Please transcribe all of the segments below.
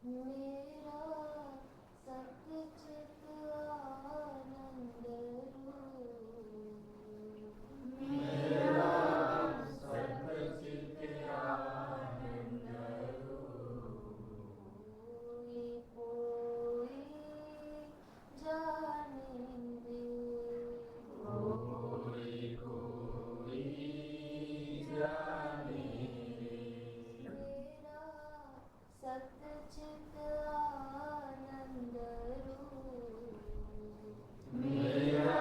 मेरा सच्चित आनंद रूप मेरा सच्चित आनंद कोई कोई जाने दे कोई कोई जाने मेरा सच्चित आनंद रूप मेरा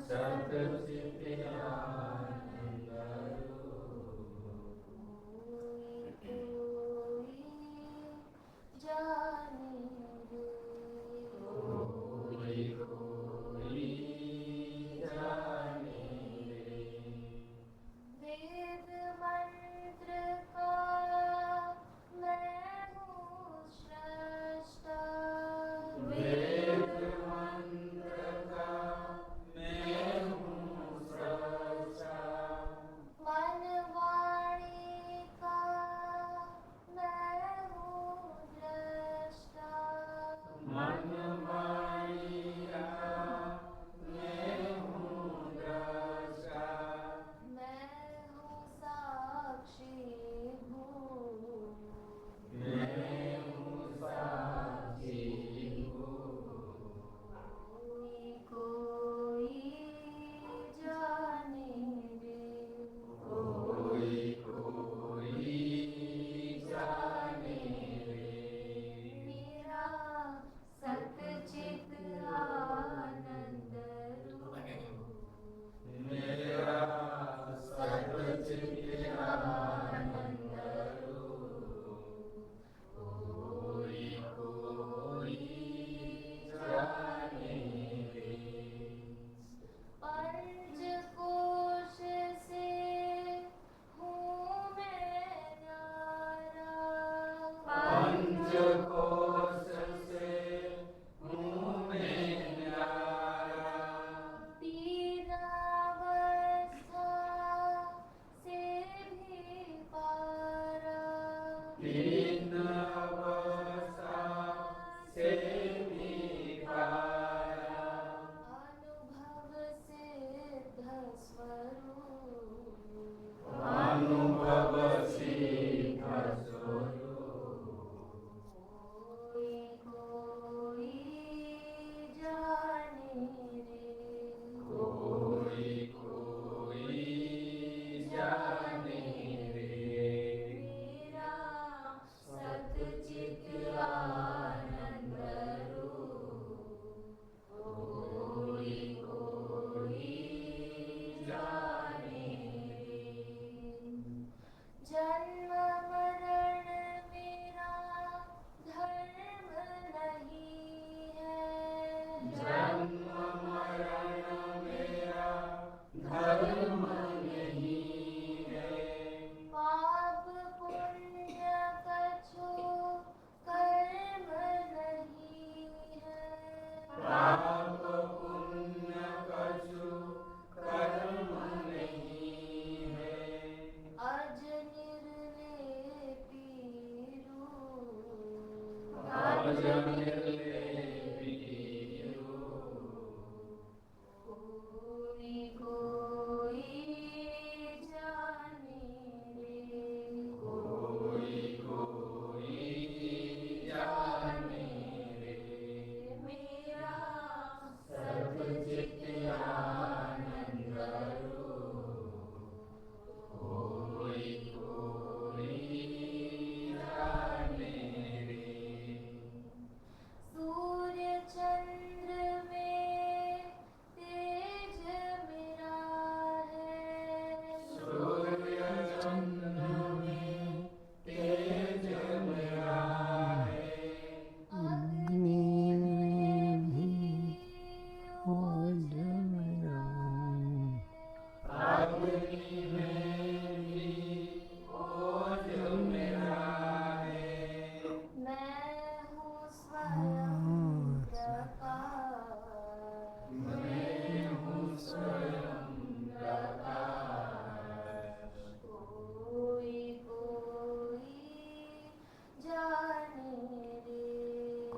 सच्चित आनंद कोई कोई जाने दे कोई कोई जाने वेद मंत्र का मैं हूँ स्रष्टा वेद मंत्र का मैं हूँ स्रष्टा मन वाणी का मैं हूँ दृष्टा मन वाणी का मैं हूँ दृष्टा मैं हूँ साक्षी भूत मैं हूँ साक्षी कोई कोई जाने दे कोई कोई जाने मेरा सच्चित आनंद रूप मेरा सच्चित आनंद कोई कोई जाने पंचकोश से हूँ मैं न्यारा पंचकोश से हूँ मैं न्यारा तीनावस्था से भी पारा तीन अवस्था से भी पारा अनुभव सिद्ध स्वरूप अनुभव सिद्ध स्वरूप कोई कोई जाने रे कोई कोई जाने मेरा सच्चित आनंद रूप कोई कोई जाने जन्म मरण मेरा धर्म नहीं है जन्म मरण मेरा धर्म नहीं है पाप पुण्य कछु कर्म नहीं है पाप पुण्य कछु कर्म नहीं है अज निर्लेपी रूप अज निर्लेपी कोई कोई जाने रे कोई कोई जाने मेरा सच्चित आनंद कोई कोई जाने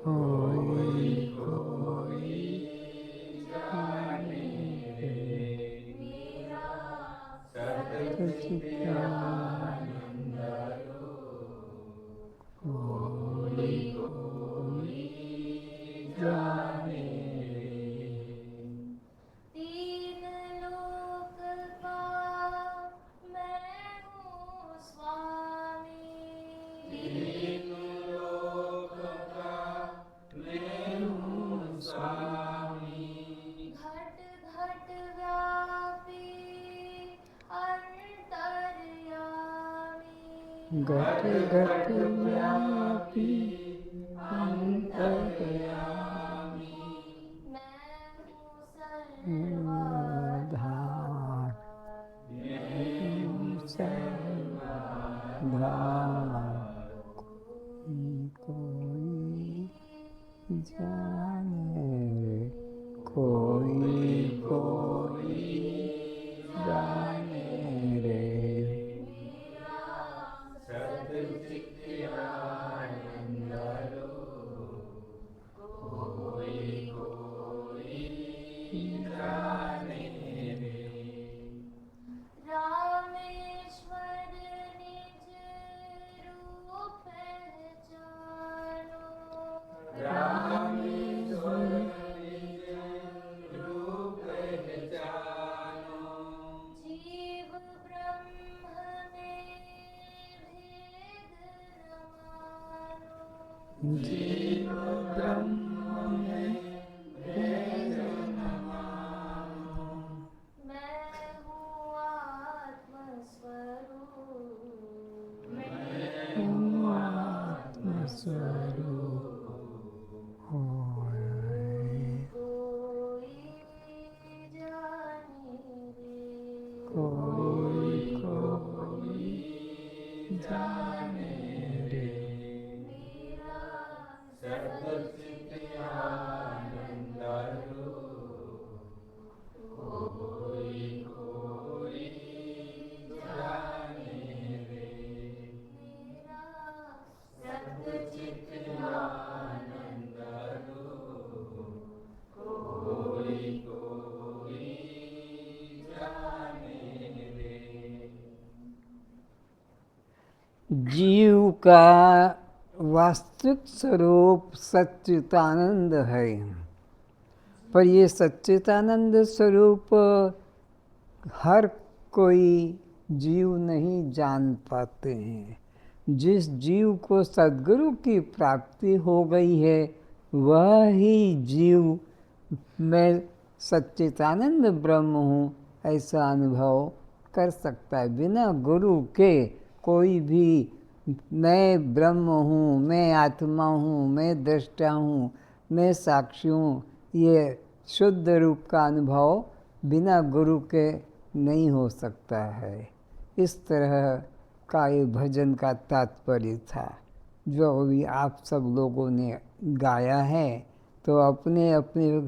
कोई कोई जाने रे मेरा सच्चिदानंद कोई कोई जाने रे। तीन लोक का मैं हूँ स्वामी, तीन लोक का मैं हूँ स्वामी, घट घट व्यापी अंतर्यामी, घट घट व्यापी अंतर्यामी, मैं हूँ सर्वाधार, मैं हूँ सर्वधार, कोई जाने रे, कोई कोई कोई जाने रे मेरा सच्चिदानंद कोई कोई जाने रे। रामेश्वर निज रूप पहचानो, रामेश्वर निज रूप पहचानो, जीव ब्रह्म में भेद न मानो, जीव ब्रह्म में भेद न मानो, मैं हूँ आत्मस्वरूप, मैं हूँ आत्मस्वरूप, कोई जाने रे, कोई कोई जाने रे मेरा सच्चिदानंद कोई कोई जाने रे मेरा सच्चिदानंद कोई कोई जाने रे। जीव का वास्तविक स्वरूप सच्चिदानंद है, पर ये सच्चिदानंद स्वरूप हर कोई जीव नहीं जान पाते हैं। जिस जीव को सद्गुरु की प्राप्ति हो गई है वह ही जीव मैं सच्चिदानंद ब्रह्म हूँ ऐसा अनुभव कर सकता है। बिना गुरु के कोई भी मैं ब्रह्म हूँ, मैं आत्मा हूँ, मैं दृष्टा हूँ, मैं साक्षी हूँ, ये शुद्ध रूप का अनुभव बिना गुरु के नहीं हो सकता है। इस तरह का ये भजन का तात्पर्य था जो अभी आप सब लोगों ने गाया है। तो अपने अपने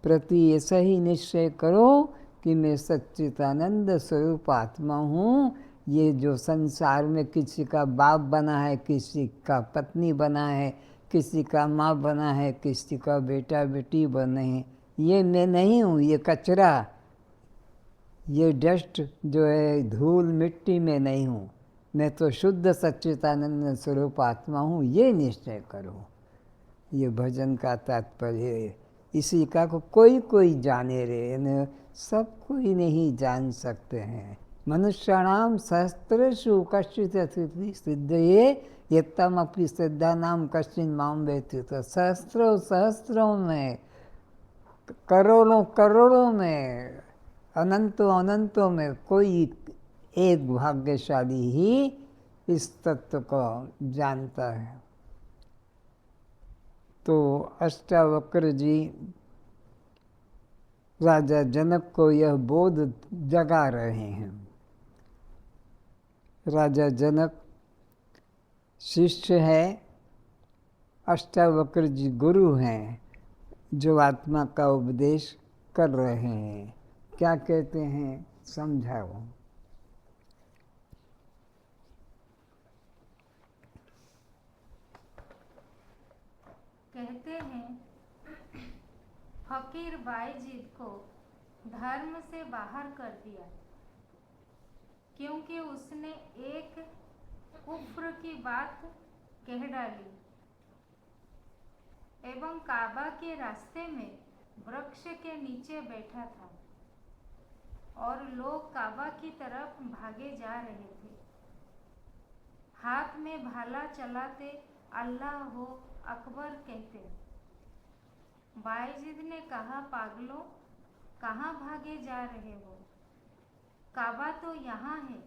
प्रति ऐसा ही निश्चय करो कि मैं सच्चिदानंद स्वरूप आत्मा हूँ। ये जो संसार में किसी का बाप बना है, किसी का पत्नी बना है, किसी का माँ बना है, किसी का बेटा बेटी बने हैं, ये मैं नहीं हूँ। ये कचरा, ये डस्ट जो है धूल मिट्टी में नहीं हूँ। मैं तो शुद्ध सच्चिदानंद स्वरूप आत्मा हूँ, ये निश्चय करो। ये भजन का तात्पर्य है। इसी का को कोई कोई जाने रे, सब कोई नहीं जान सकते हैं। मनुष्याणाम सहस्रेषु कश्चित् सिद्धये यत्तम अपि सिद्धानाम कश्चिन् माम वेत्ति। तो सहस्रों सहस्रों में, करोड़ों करोड़ों में, अनंतों अनंतों में कोई एक भाग्यशाली ही इस तत्व को जानता है। तो अष्टावक्र जी राजा जनक को यह बोध जगा रहे हैं। राजा जनक शिष्य है, अष्टावक्र जी गुरु हैं जो आत्मा का उपदेश कर रहे हैं। क्या कहते हैं समझाओ। कहते कहते हैं, फकीर बायजीद को धर्म से बाहर कर दिया क्योंकि उसने एक कुफ्र की बात कह डाली एवं काबा के रास्ते में वृक्ष के नीचे बैठा था और लोग काबा की तरफ भागे जा रहे थे। हाथ में भाला चलाते अल्लाह अकबर कहते। बायजीद ने कहा, पागलों, कहाँ भागे जा रहे हो? काबा तो यहाँ है।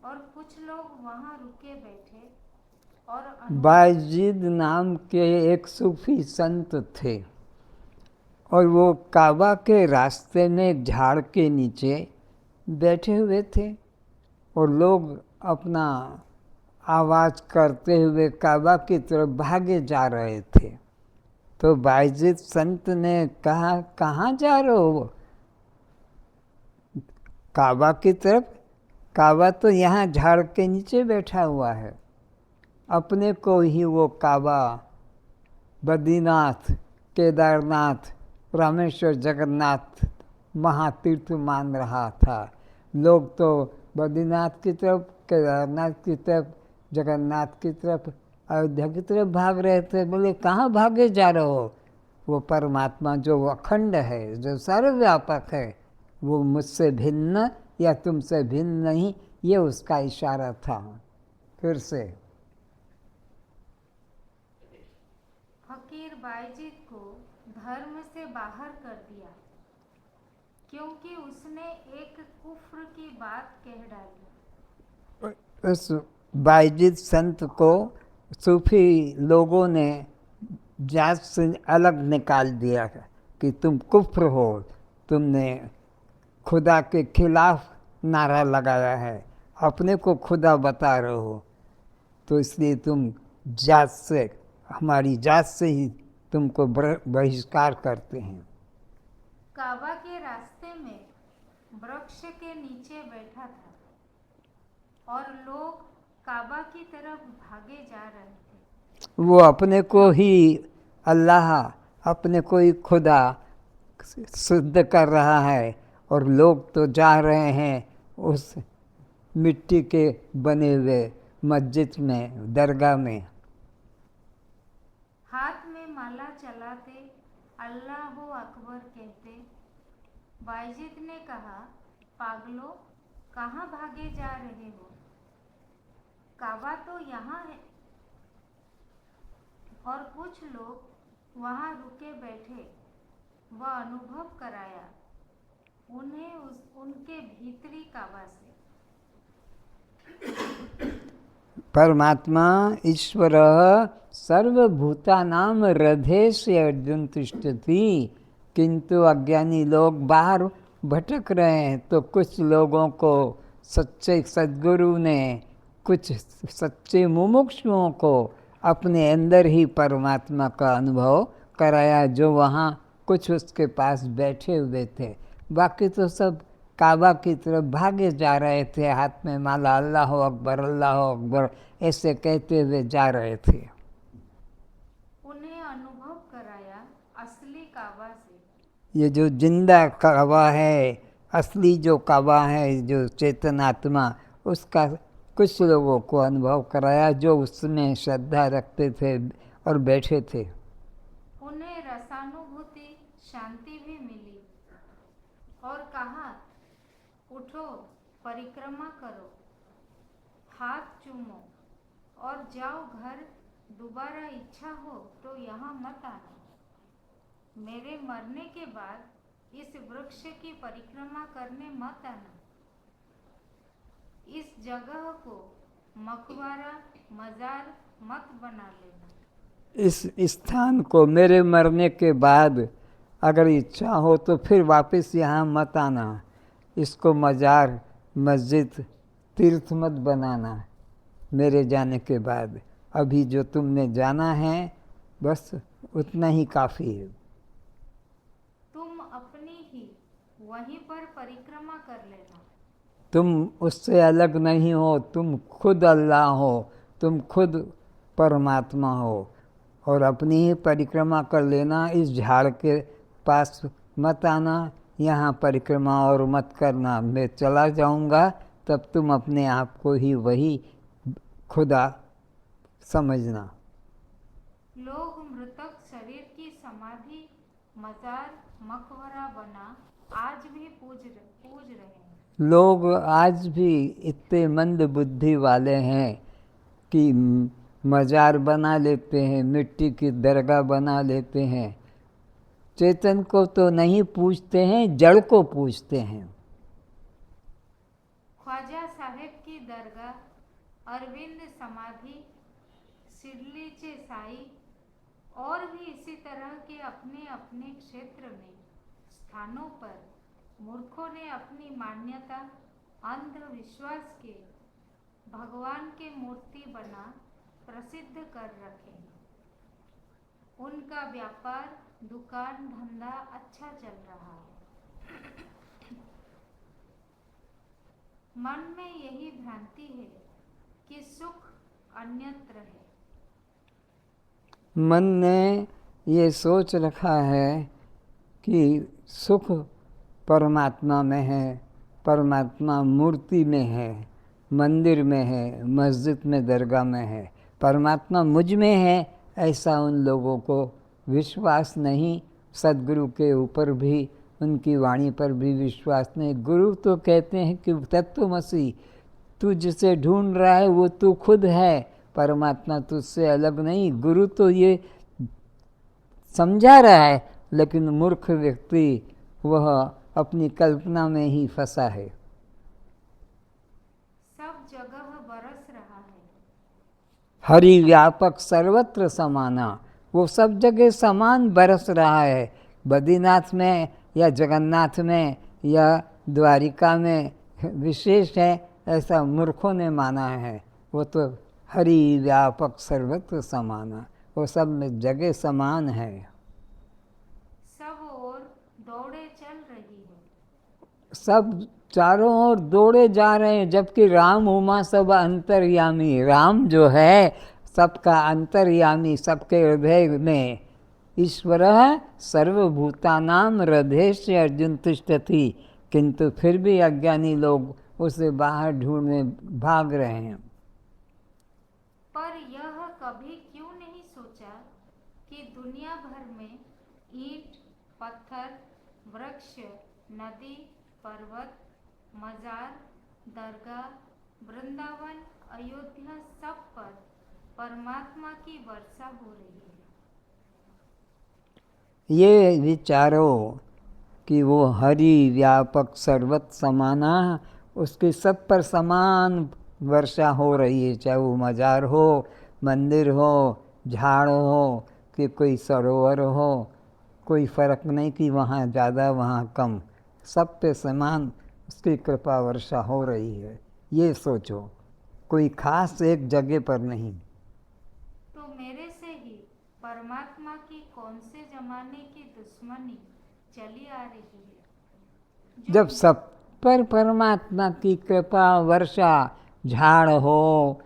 और कुछ लोग वहाँ रुके बैठे और बायजीद नाम के एक सूफी संत थे और वो काबा के रास्ते में एक झाड़ के नीचे बैठे हुए थे और लोग अपना आवाज़ करते हुए काबा की तरफ भागे जा रहे थे। तो बायजीद संत ने कहा, कहाँ जा रहे हो? काबा की तरफ। काबा तो यहाँ झाड़ के नीचे बैठा हुआ है। अपने को ही वो काबा, बद्रीनाथ, केदारनाथ, रामेश्वर, जगन्नाथ महातीर्थ मान रहा था। लोग तो बद्रीनाथ की तरफ, केदारनाथ की तरफ, जगन्नाथ की तरफ, अयोध्या की तरफ भाग रहे थे। बोले, कहाँ भागे जा रहे हो? वो परमात्मा जो अखंड है, जो सर्वव्यापक है, वो मुझसे भिन्न या तुमसे भिन्न नहीं, ये उसका इशारा था। फिर से फकीर बायजीद को धर्म से बाहर कर दिया क्योंकि उसने एक कुफ्र की बात कह डाली। उस बायजीद संत को सूफी लोगों ने जात से अलग निकाल दिया कि तुम कुफ्र हो, तुमने खुदा के खिलाफ नारा लगाया है, अपने को खुदा बता रहे हो, तो इसलिए तुम जात से, हमारी जात से ही तुमको बहिष्कार करते हैं। काबा के रास्ते में वृक्ष के नीचे बैठा था और लोग काबा की तरफ भागे जा रहे थे। वो अपने को ही अल्लाह, अपने को ही खुदा सिद्ध कर रहा है और लोग तो जा रहे हैं उस मिट्टी के बने हुए मस्जिद में, दरगाह में। हाथ में माला चलाते अल्लाह अकबर कहते। बायजीद ने कहा, पागलों, कहाँ भागे जा रहे हो? काबा तो यहाँ है। और कुछ लोग वहाँ रुके बैठे। वह अनुभव कराया उन्हें उनके भीतरी काबा से। परमात्मा ईश्वर सर्वभूतानां हृदय से अर्जुन तिष्ठति, किंतु अज्ञानी लोग बाहर भटक रहे हैं। तो कुछ लोगों को सच्चे सद्गुरु ने, कुछ सच्चे मुमुक्षुओं को अपने अंदर ही परमात्मा का अनुभव कराया, जो वहाँ कुछ उसके पास बैठे हुए थे। बाकी तो सब काबा की तरफ भागे जा रहे थे, हाथ में माला, अल्लाह अकबर ऐसे कहते हुए जा रहे थे। उन्हें अनुभव कराया असली काबा से। ये जो जिंदा काबा है, असली जो काबा है, जो चेतनात्मा, उसका कुछ लोगों को अनुभव कराया जो उसमें श्रद्धा रखते थे और बैठे थे। उन्हें रसानुभूति, शांति भी मिली और कहा, उठो, परिक्रमा करो, हाथ चूमो और जाओ घर। दोबारा इच्छा हो तो यहाँ मत आना। मेरे मरने के बाद इस वृक्ष की परिक्रमा करने मत आना। इस जगह को मकबरा, मजार मत बना लेना। इस स्थान को मेरे मरने के बाद अगर इच्छा हो तो फिर वापस यहाँ मत आना। इसको मजार, मस्जिद, तीर्थ मत बनाना मेरे जाने के बाद। अभी जो तुमने जाना है बस उतना ही काफ़ी है। तुम अपनी ही वहीं पर परिक्रमा कर लेना। तुम उससे अलग नहीं हो, तुम खुद अल्लाह हो, तुम खुद परमात्मा हो। और अपनी ही परिक्रमा कर लेना। इस झाड़ के पास मत आना, यहाँ परिक्रमा और मत करना, मैं चला जाऊँगा, तब तुम अपने आप को ही वही खुदा समझना। लोग मृतक शरीर की समाधि, मजार, मकबरा बना आज भी पूज रहे हैं। लोग आज भी इतने मंद बुद्धि वाले हैं कि मजार बना लेते हैं, मिट्टी की दरगाह बना लेते हैं। चेतन को तो नहीं पूछते हैं, जड़ को पूछते हैं। ख्वाजा साहेब की दरगाह, अरविंद समाधि, शिरलीचे साई और भी इसी तरह के अपने अपने क्षेत्र में स्थानों पर मूर्खों ने अपनी मान्यता अंधविश्वास के भगवान के मूर्ति बना प्रसिद्ध कर रखे हैं। उनका व्यापार, दुकान धंधा अच्छा चल रहा है। मन में यही भ्रांति है कि सुख अन्यत्र है। मन ने ये सोच रखा है कि सुख परमात्मा में है, परमात्मा मूर्ति में है, मंदिर में है, मस्जिद में, दरगाह में है। परमात्मा मुझ में है ऐसा उन लोगों को विश्वास नहीं। सद्गुरु के ऊपर भी, उनकी वाणी पर भी विश्वास नहीं। गुरु तो कहते हैं कि तत्वमसि, तू जिसे ढूंढ रहा है वो तू खुद है, परमात्मा तुझसे अलग नहीं। गुरु तो ये समझा रहा है, लेकिन मूर्ख व्यक्ति वह अपनी कल्पना में ही फंसा है। सब जगह बरस रहा है। हरि व्यापक सर्वत्र समाना, वो सब जगह समान बरस रहा है। बद्रीनाथ में या जगन्नाथ में या द्वारिका में विशेष है ऐसा मूर्खों ने माना है। वो तो हरि व्यापक सर्वत्र समाना, वो सब में जगह समान है। सब ओर दौड़े चल रही है। सब चारों ओर दौड़े जा रहे हैं, जबकि राम उमा सब अंतर्यामी। राम जो है सबका अंतर्यामी, सबके हृदय में। ईश्वर सर्वभूतानां हृदयेषु अर्जुन तिष्ठति, किंतु फिर भी अज्ञानी लोग उसे बाहर ढूंढने भाग रहे हैं। पर यह कभी क्यों नहीं सोचा कि दुनिया भर में ईंट, पत्थर, वृक्ष, नदी, पर्वत, मजार, दरगाह, वृंदावन, अयोध्या, सब पर परमात्मा की वर्षा हो रही है। ये विचारो कि वो हरि व्यापक सर्वत्र समाना, उसके सब पर समान वर्षा हो रही है। चाहे वो मजार हो, मंदिर हो, झाड़ हो कि कोई सरोवर हो, कोई फर्क नहीं कि वहाँ ज़्यादा वहाँ कम, सब पे समान उसकी कृपा वर्षा हो रही है। ये सोचो, कोई खास एक जगह पर नहीं। तो मेरे से ही परमात्मा की कौन से जमाने की दुश्मनी चली आ रही है। जब सब पर परमात्मा की कृपा वर्षा, झाड़ हो,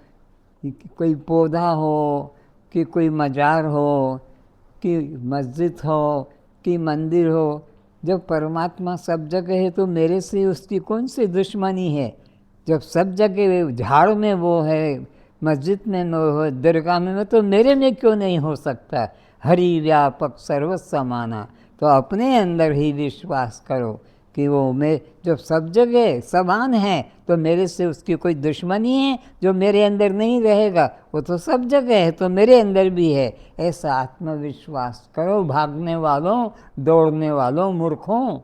कोई पौधा हो, कि कोई मजार हो, कि मस्जिद हो, कि मंदिर हो, जब परमात्मा सब जगह है तो मेरे से उसकी कौन सी दुश्मनी है। जब सब जगह झाड़ में वो है, मस्जिद में वो हो, दरगाह में, तो मेरे में क्यों नहीं हो सकता। हरि व्यापक सर्वत्र समाना, तो अपने अंदर ही विश्वास करो कि वो मैं जब सब जगह समान है तो मेरे से उसकी कोई दुश्मनी है। जो मेरे अंदर नहीं रहेगा वो तो सब जगह है, तो मेरे अंदर भी है। ऐसा आत्मविश्वास करो भागने वालों, दौड़ने वालों, मूर्खों।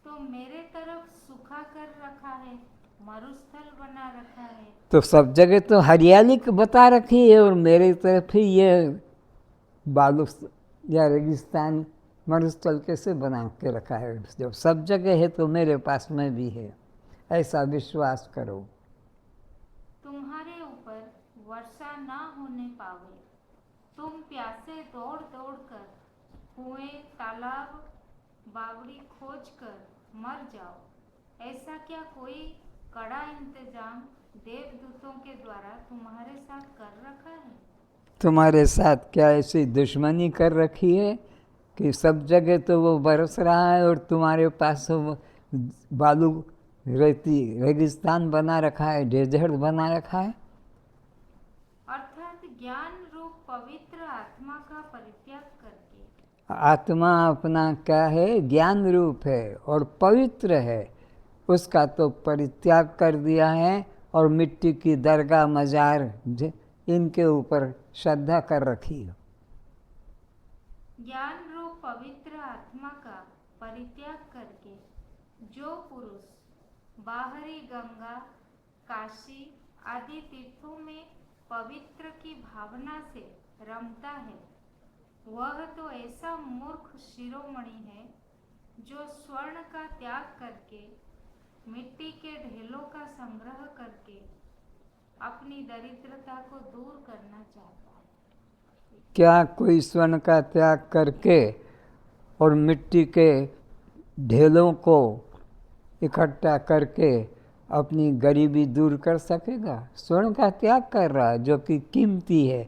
तो मेरे तरफ सूखा कर रखा है, मरुस्थल बना रखा है। तो सब जगह तो हरियाली बता रखी है, और मेरी तरफ ही ये बालू या रेगिस्तान, मरुस्थल कैसे बना के रखा है। जब सब जगह है तो मेरे पास में भी है, ऐसा विश्वास करो। तुम्हारे ऊपर वर्षा ना होने पावे, तुम प्यासे दौड़ दौड़ कर कुएं, तालाब, बावड़ी खोज कर मर जाओ। ऐसा क्या कोई कड़ा इंतजाम देवदूतों के द्वारा तुम्हारे साथ कर रखा है। तुम्हारे साथ क्या ऐसी दुश्मनी कर रखी है कि सब जगह तो वो बरस रहा है और तुम्हारे पास वो बालू रेती रेगिस्तान बना रखा है, डेजर्ट बना रखा है? अर्थात ज्ञान रूप पवित्र आत्मा का परित्याग करके। आत्मा अपना क्या है? ज्ञान रूप है और पवित्र है, उसका तो परित्याग कर दिया है और मिट्टी की दरगाह मजार इनके ऊपर श्रद्धा कर रखी है। ज्ञान रूप पवित्र आत्मा का परित्याग करके जो पुरुष बाहरी गंगा, काशी आदि तीर्थों में पवित्र की भावना से रमता है, वह तो ऐसा मूर्ख शिरोमणि है जो स्वर्ण का त्याग करके मिट्टी के ढेलों का संग्रह करके अपनी दरिद्रता को दूर करना चाहता है। क्या कोई स्वर्ण का त्याग करके और मिट्टी के ढेलों को इकट्ठा करके अपनी गरीबी दूर कर सकेगा? स्वर्ण का त्याग कर रहा है जो कि कीमती है,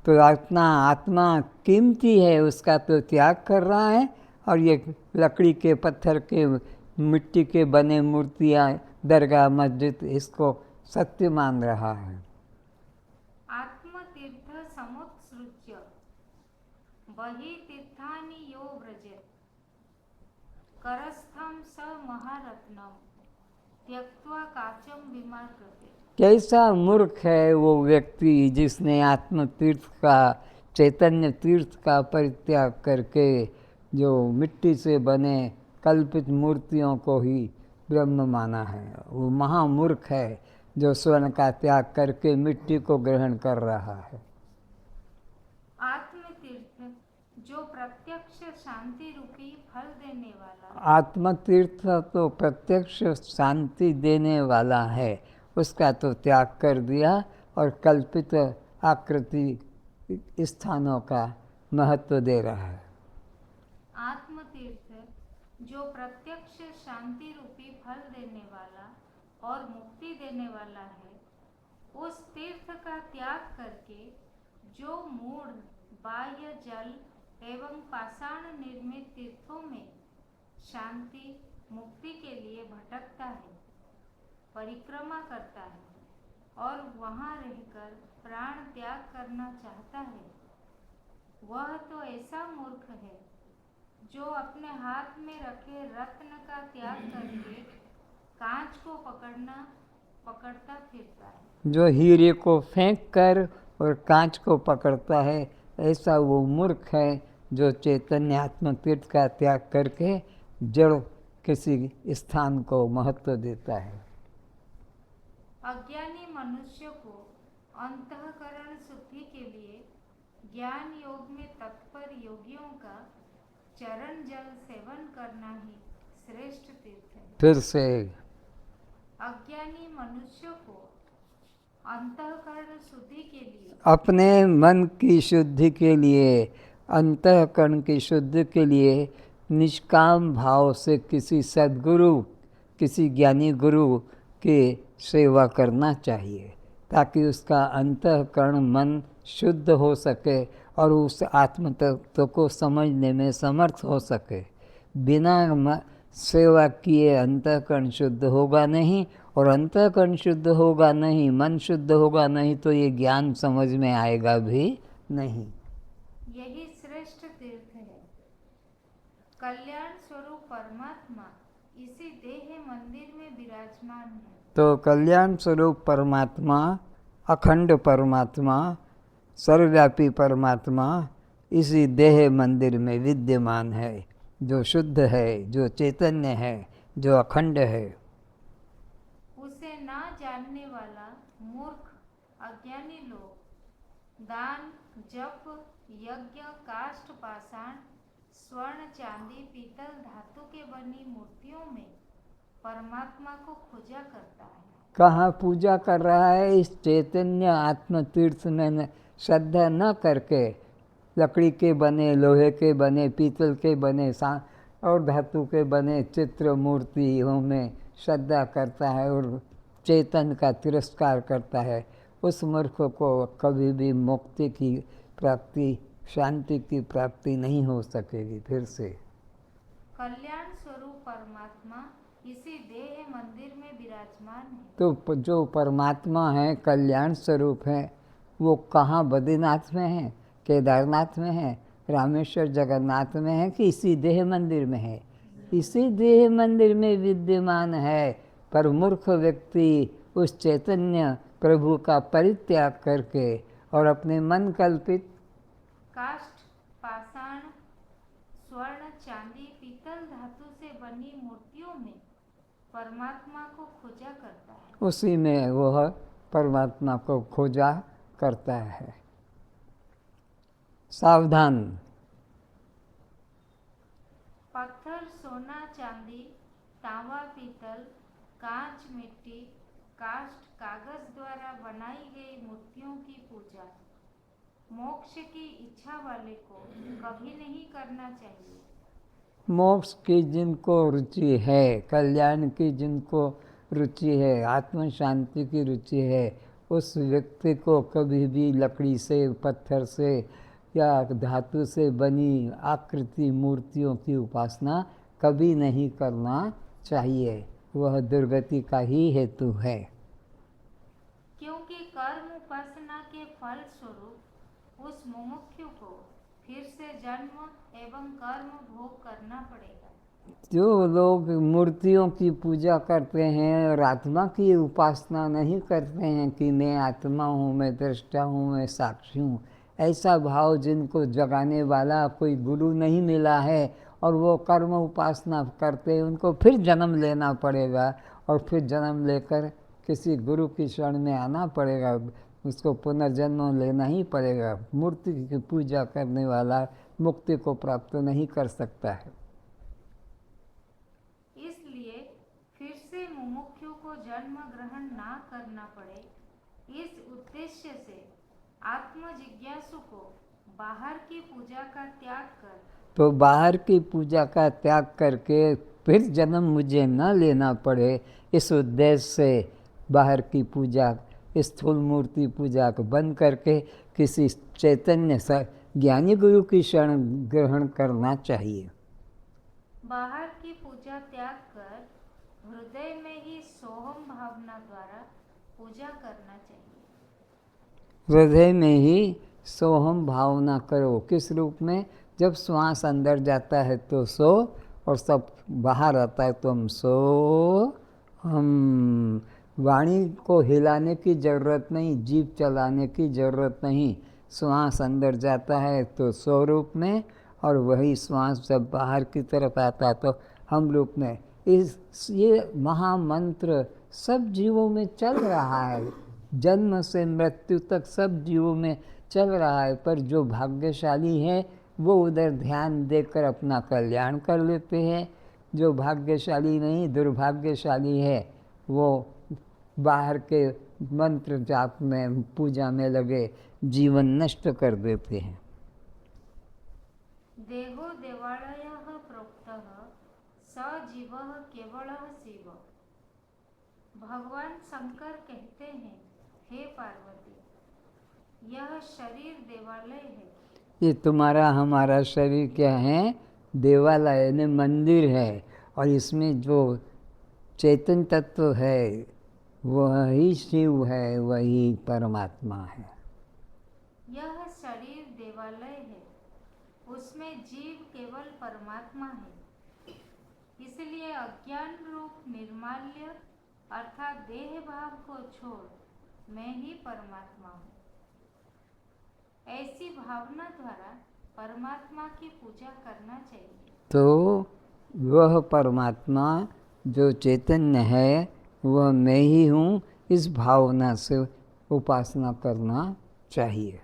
तो आत्मा कीमती है, उसका तो त्याग कर रहा है और ये लकड़ी के, पत्थर के, मिट्टी के बने मूर्तियाँ, दरगाह, मस्जिद इसको सत्य मान रहा है। आत्मतीर्थ समुत्सृज्य बहि तीर्थानि यो व्रजेत् करस्थं स महारत्नम त्यक्त्वा काचम विमार्गते। कैसा मूर्ख है वो व्यक्ति जिसने आत्म तीर्थ का, चैतन्य तीर्थ का परित्याग करके जो मिट्टी से बने कल्पित मूर्तियों को ही ब्रह्म माना है। वो महामूर्ख है जो स्वर्ण का त्याग करके मिट्टी को ग्रहण कर रहा है। आत्म तीर्थ जो प्रत्यक्ष शांति रूपी फल देने वाला। आत्म तीर्थ तो प्रत्यक्ष शांति देने वाला है, उसका तो त्याग कर दिया और कल्पित आकृति स्थानों का महत्व दे रहा है। आत्म तीर्थ जो प्रत्यक्ष शांति रूपी फल देने वाला और मुक्ति देने वाला है, उस तीर्थ का त्याग करके जो मूढ़ बाह्य जल एवं पाषाण निर्मित तीर्थों में शांति मुक्ति के लिए भटकता है, परिक्रमा करता है और वहाँ रहकर प्राण त्याग करना चाहता है, वह तो ऐसा मूर्ख है जो अपने हाथ में रखे रत्न का त्याग करके कांच को पकड़ता फिरता है। जो हीरे को फेंक कर और कांच को पकड़ता है, ऐसा वो मूर्ख है जो चैतन्य आत्म तीर्थ का त्याग करके जड़ किसी स्थान को महत्व देता है। अज्ञानी मनुष्य को अंतःकरण शुद्धि के लिए ज्ञान योग में तत्पर योगियों का चरण जल सेवन करना ही श्रेष्ठ तीर्थ है। फिर से अज्ञानी मनुष्य को अंतःकरण शुद्धि के लिए, अपने मन की शुद्धि के लिए, अंतःकरण की शुद्धि के लिए निष्काम भाव से किसी सद्गुरु, किसी ज्ञानी गुरु की सेवा करना चाहिए ताकि उसका अंतःकरण मन शुद्ध हो सके और उस आत्म तत्व को समझने में समर्थ हो सके। बिना सेवा किए अंतःकरण शुद्ध होगा नहीं, और अंतःकरण शुद्ध होगा नहीं, मन शुद्ध होगा नहीं, तो ये ज्ञान समझ में आएगा भी नहीं। यही श्रेष्ठ तीर्थ है। कल्याण स्वरूप परमात्मा इसी देह मंदिर में विराजमान है। तो कल्याण स्वरूप परमात्मा, अखंड परमात्मा, सर्वव्यापी परमात्मा इसी देह मंदिर में विद्यमान है, जो शुद्ध है, जो चैतन्य है, जो अखंड है। उसे ना जानने वाला मूर्ख अज्ञानी लोग दान, जप, यज्ञ, काष्ठ, पाषाण, स्वर्ण, चांदी, पीतल, धातु के बनी मूर्तियों में परमात्मा को पूजा करता है। कहाँ पूजा कर रहा है? इस चैतन्य आत्म तीर्थ में श्रद्धा न करके लकड़ी के बने, लोहे के बने, पीतल के बने और धातु के बने चित्र मूर्तियों में श्रद्धा करता है और चेतन का तिरस्कार करता है। उस मूर्ख को कभी भी मुक्ति की प्राप्ति, शांति की प्राप्ति नहीं हो सकेगी। फिर से कल्याण स्वरूप परमात्मा इसी देह मंदिर में विराजमान है। तो जो परमात्मा है, कल्याण स्वरूप है, वो कहाँ बद्रीनाथ में है, केदारनाथ में है, रामेश्वर जगन्नाथ में है कि इसी देह मंदिर में है? इसी देह मंदिर में विद्यमान है। पर मूर्ख व्यक्ति उस चैतन्य प्रभु का परित्याग करके और अपने मन कल्पित काष्ठ, पाषाण, स्वर्ण, चांदी, पीतल धातु से बनी मूर्तियों में परमात्मा को खोजा करता है। उसी में वह परमात्मा को खोजा करता है। सावधान। पत्थर, सोना, चांदी, तांबा, पीतल, कांच, मिट्टी, काष्ठ, कागज द्वारा बनाई गई मूर्तियों की पूजा मोक्ष की इच्छा वाले को कभी नहीं करना चाहिए। मोक्ष की जिनको रुचि है, कल्याण की जिनको रुचि है, आत्म शांति की रुचि है, उस व्यक्ति को कभी भी लकड़ी से, पत्थर से या धातु से बनी आकृति मूर्तियों की उपासना कभी नहीं करना चाहिए। वह दुर्गति का ही हेतु है। क्योंकि कर्म उपासना के फल स्वरूप उस मुमुक्षु को फिर से जन्म एवं कर्म भोग करना पड़ेगा। जो लोग मूर्तियों की पूजा करते हैं और आत्मा की उपासना नहीं करते हैं कि मैं आत्मा हूँ, मैं दृष्टा हूँ, मैं साक्षी हूँ, ऐसा भाव जिनको जगाने वाला कोई गुरु नहीं मिला है और वो कर्म उपासना करते हैं, उनको फिर जन्म लेना पड़ेगा और फिर जन्म लेकर किसी गुरु की शरण में आना पड़ेगा, उसको पुनर्जन्म लेना ही पड़ेगा। मूर्ति की पूजा करने वाला मुक्ति को प्राप्त नहीं कर सकता है। इसलिए फिर से मुमुक्षु को जन्म ग्रहण ना करना पड़े, इस उद्देश्य से आत्म जिज्ञासु को बाहर की पूजा का त्याग कर, तो बाहर की पूजा का त्याग करके फिर जन्म मुझे न लेना पड़े, इस उद्देश्य से बाहर की पूजा, स्थूल मूर्ति पूजा को बंद करके किसी चैतन्य ज्ञानी गुरु की शरण ग्रहण करना चाहिए। बाहर की पूजा त्याग कर हृदय में ही सोहम भावना द्वारा पूजा करना चाहिए। हृदय में ही सोहम भावना करो। किस रूप में? जब श्वास अंदर जाता है तो सो, और सब बाहर आता है तो हम सो हम। वाणी को हिलाने की ज़रूरत नहीं, जीभ चलाने की ज़रूरत नहीं। श्वास अंदर जाता है तो सो रूप में, और वही श्वास जब बाहर की तरफ आता है तो हम रूप में। ये महामंत्र सब जीवों में चल रहा है, जन्म से मृत्यु तक सब जीवों में चल रहा है। पर जो भाग्यशाली है वो उधर ध्यान देकर अपना कल्याण कर लेते हैं। जो भाग्यशाली नहीं, दुर्भाग्यशाली है, वो बाहर के मंत्र जाप में, पूजा में लगे जीवन नष्ट कर देते हैं। देहो देवालयः प्रोक्तः स जीवः केवलः शिव। भगवान शंकर कहते हैं, हे पार्वती, यह शरीर देवालय है। ये तुम्हारा हमारा शरीर क्या है? देवालय यानी मंदिर है, और इसमें जो चैतन्य तत्व है वही शिव है, वही परमात्मा है। यह शरीर देवालय है, उसमें जीव केवल परमात्मा है। इसलिए अज्ञान रूप निर्माल्य अर्थात देह भाव को छोड़ मैं ही परमात्मा हूँ, ऐसी भावना द्वारा परमात्मा की पूजा करना चाहिए। तो वह परमात्मा जो चैतन्य है वह मैं ही हूँ, इस भावना से उपासना करना चाहिए।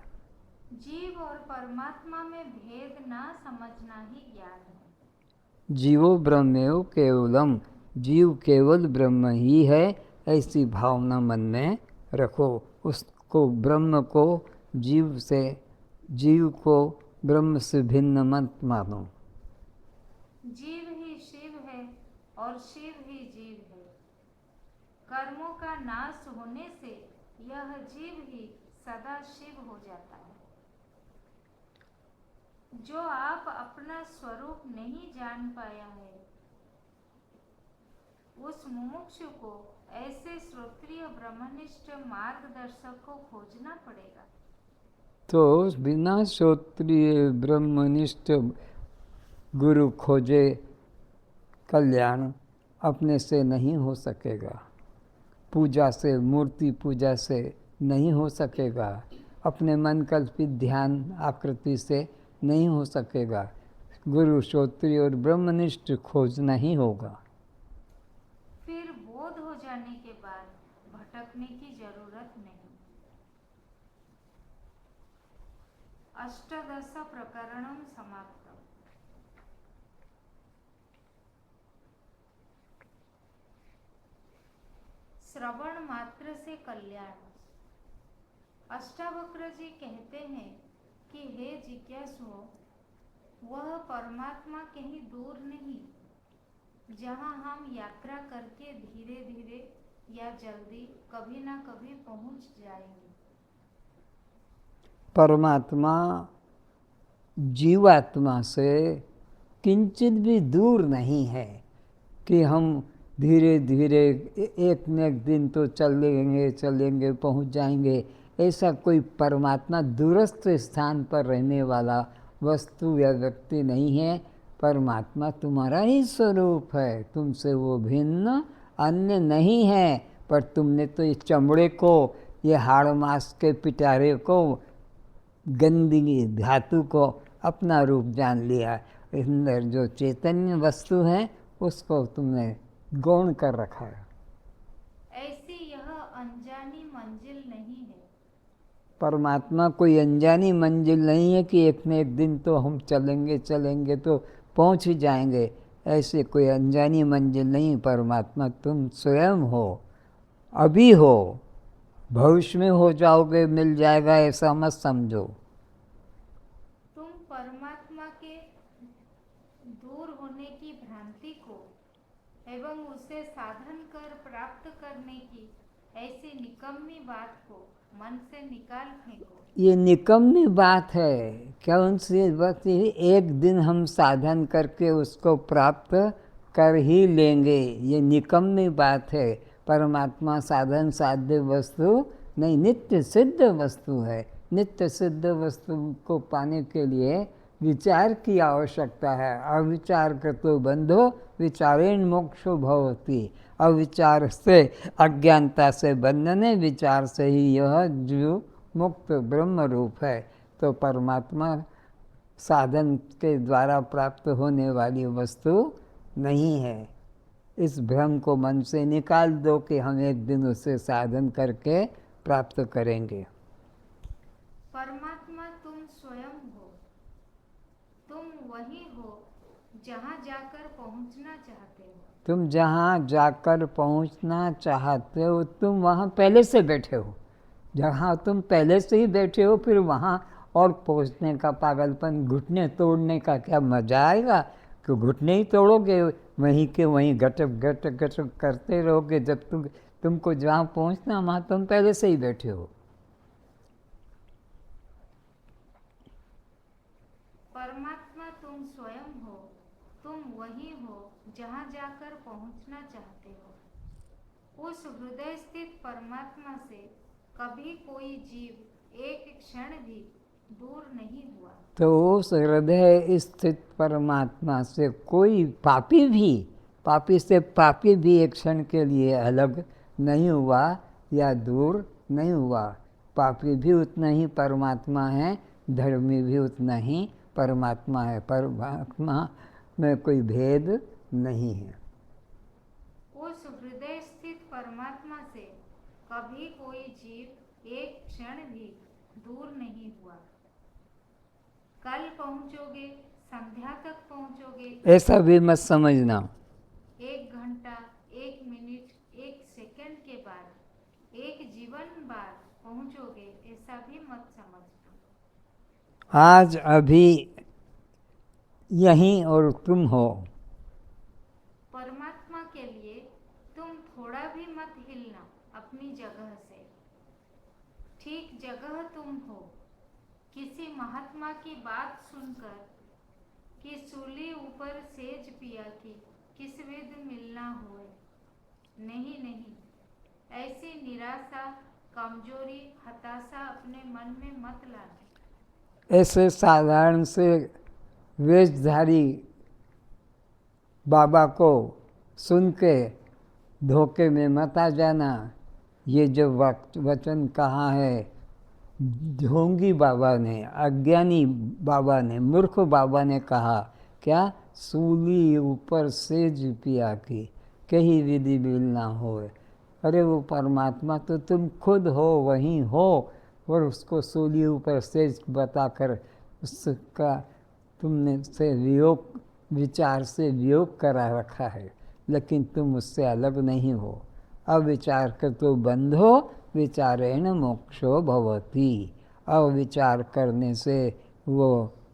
जीव और परमात्मा में भेद ना समझना ही ज्ञान है। जीवो ब्रह्मेव केवलम, जीव केवल ब्रह्म ही है, ऐसी भावना मन में रखो। उसको, ब्रह्म को जीव से, जीव को ब्रह्म से भिन्न मत मानो। जीव ही शिव है और शिव ही जीव है। कर्मों का नाश होने से यह जीव ही सदा शिव हो जाता है। जो आप अपना स्वरूप नहीं जान पाया है, उस मुमुक्षु को ऐसे श्रोत्रिय ब्रह्मनिष्ठ मार्गदर्शक को खोजना पड़ेगा। तो बिना श्रोत्रिय ब्रह्मनिष्ठ गुरु खोजे कल्याण अपने से नहीं हो सकेगा। पूजा से, मूर्ति पूजा से नहीं हो सकेगा। अपने मन कल्पित ध्यान आकृति से नहीं हो सकेगा। गुरु श्रोत्रिय और ब्रह्मनिष्ठ खोजना ही होगा। फिर बोध हो जाने के बाद भटकने की जरूरत नहीं। अष्टादश प्रकरणम समाप्त। श्रवण मात्र से कल्याण। अष्टावक्र जी कहते हैं कि हे जिज्ञासुओं, वह परमात्मा कहीं दूर नहीं, जहां हम यात्रा करके धीरे धीरे या जल्दी कभी ना कभी पहुंच जाएंगे। परमात्मा जीवात्मा से किंचित भी दूर नहीं है कि हम धीरे धीरे एक न एक दिन तो चलेंगे पहुंच जाएंगे। ऐसा कोई परमात्मा दूरस्थ स्थान पर रहने वाला वस्तु या व्यक्ति नहीं है। परमात्मा तुम्हारा ही स्वरूप है, तुमसे वो भिन्न अन्य नहीं है। पर तुमने तो इस चमड़े को, ये हाड़ मांस के पिटारे को, गंदगी धातु को अपना रूप जान लिया। अंदर जो चैतन्य वस्तु है उसको तुमने गौण कर रखा है। ऐसी यह अनजानी मंजिल नहीं है। परमात्मा कोई अनजानी मंजिल नहीं है कि एक न एक दिन तो हम चलेंगे तो पहुंच ही जाएंगे। ऐसे कोई अनजानी मंजिल नहीं। परमात्मा तुम स्वयं हो, अभी हो, भविष्य में हो जाओगे, मिल जाएगा, ऐसा मत समझो। तुम परमात्मा के दूर होने की भ्रांति को एवं उसे साधन कर प्राप्त करने की ऐसी निकम्मी बात को मन से निकाल फेंको। ये निकम्मी बात है। कौन सी बात? एक दिन हम साधन करके उसको प्राप्त कर ही लेंगे, ये निकम्मी बात है। परमात्मा साधन साध्य वस्तु नहीं, नित्य सिद्ध वस्तु है। नित्य सिद्ध वस्तु को पाने के लिए विचार की आवश्यकता है। अविचार कृतो बंधो विचारेण मोक्षो भवति। अविचार से अज्ञानता से बंधन है, विचार से ही यह जीव मुक्त ब्रह्म रूप है। तो परमात्मा साधन के द्वारा प्राप्त होने वाली वस्तु नहीं है। इस भ्रम को मन से निकाल दो कि हम एक दिन उसे साधन करके प्राप्त करेंगे। परमात्मा तुम स्वयं हो। तुम वही हो जहाँ जाकर पहुँचना चाहते हो। तुम जहाँ जाकर पहुँचना चाहते हो, तुम वहाँ पहले से बैठे हो। जहाँ तुम पहले से ही बैठे हो, फिर वहाँ और पहुँचने का पागलपन, घुटने तोड़ने का क्या मजा आएगा? कि घुटने ही तोड़ोगे, वहीं के वहीं गटक करते रहोगे। जब तुमको जहाँ पहुँचना, वहाँ तुम पहले से ही बैठे हो। परमात्मा तुम स्वयं हो। तुम वही हो जहाँ जाकर पहुँचना चाहते हो। उस हृदय स्थित परमात्मा से कभी कोई जीव एक क्षण भी दूर नहीं हुआ। तो उस हृदय स्थित परमात्मा से कोई पापी से पापी भी एक क्षण के लिए अलग नहीं हुआ या दूर नहीं हुआ। पापी भी उतना ही परमात्मा है, धर्मी भी उतना ही परमात्मा है। परमात्मा में कोई भेद नहीं है। उस हृदय स्थित परमात्मा से कभी कोई जीव एक क्षण भी दूर नहीं हुआ। कल पहुंचोगे, संध्या तक पहुंचोगे, ऐसा भी मत समझना। 1 घंटा, 1 मिनट, 1 सेकंड के बाद, 1 जीवन बाद पहुंचोगे, ऐसा भी मत समझना। आज अभी यहीं और तुम हो। परमात्मा के लिए तुम थोड़ा भी मत हिलना अपनी जगह से। ठीक जगह तुम हो। किसी महात्मा की बात सुनकर कि सूली ऊपर सेज पिया की किस विध मिलना होए। नहीं नहीं, ऐसी निराशा, कमजोरी, हताशा अपने मन में मत लाना। ऐसे साधारण से वेशधारी बाबा को सुन के धोखे में मत आ जाना। ये जो वचन कहा है ढोंगी बाबा ने, अज्ञानी बाबा ने, मूर्ख बाबा ने कहा क्या, सूली ऊपर सेज पिया की कहीं विधि मिल ना होए। अरे वो परमात्मा तो तुम खुद हो, वहीं हो, और उसको सूली ऊपर सेज बताकर उसका तुमने से वियोग, विचार से वियोग करा रखा है, लेकिन तुम उससे अलग नहीं हो। अविचार कर तो बंधो विचारेण मोक्षो भवति। अविचार करने से वो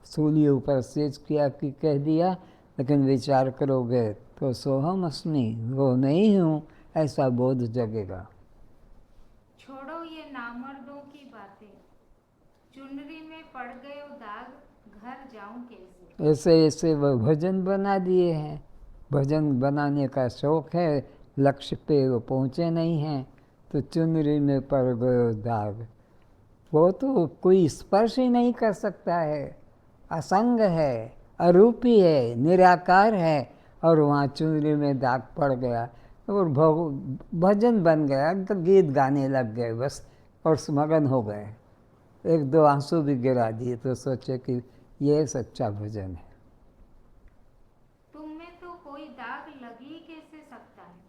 सूली ऊपर सेज किया कि कह दिया, लेकिन विचार करोगे तो सोहम अस्मि, वो नहीं हूँ, ऐसा बोध जगेगा। छोड़ो ये नामर्दों की बातें, चुनरी में पड़ गए दाग, घर जाऊं कैसे। ऐसे ऐसे वो भजन बना दिए हैं। भजन बनाने का शौक है, लक्ष्य पे वो पहुँचे नहीं हैं, तो चुनरी में पड़ गए दाग। वो तो कोई स्पर्श ही नहीं कर सकता है, असंग है, अरूपी है, निराकार है, और वहाँ चुनरी में दाग पड़ गया और भजन बन गया, तो गीत गाने लग गए बस, और मगन हो गए। एक दो आंसू भी गिरा दिए तो सोचे कि ये सच्चा भजन है। तुम में तो कोई दाग लग ही कैसे सकता है।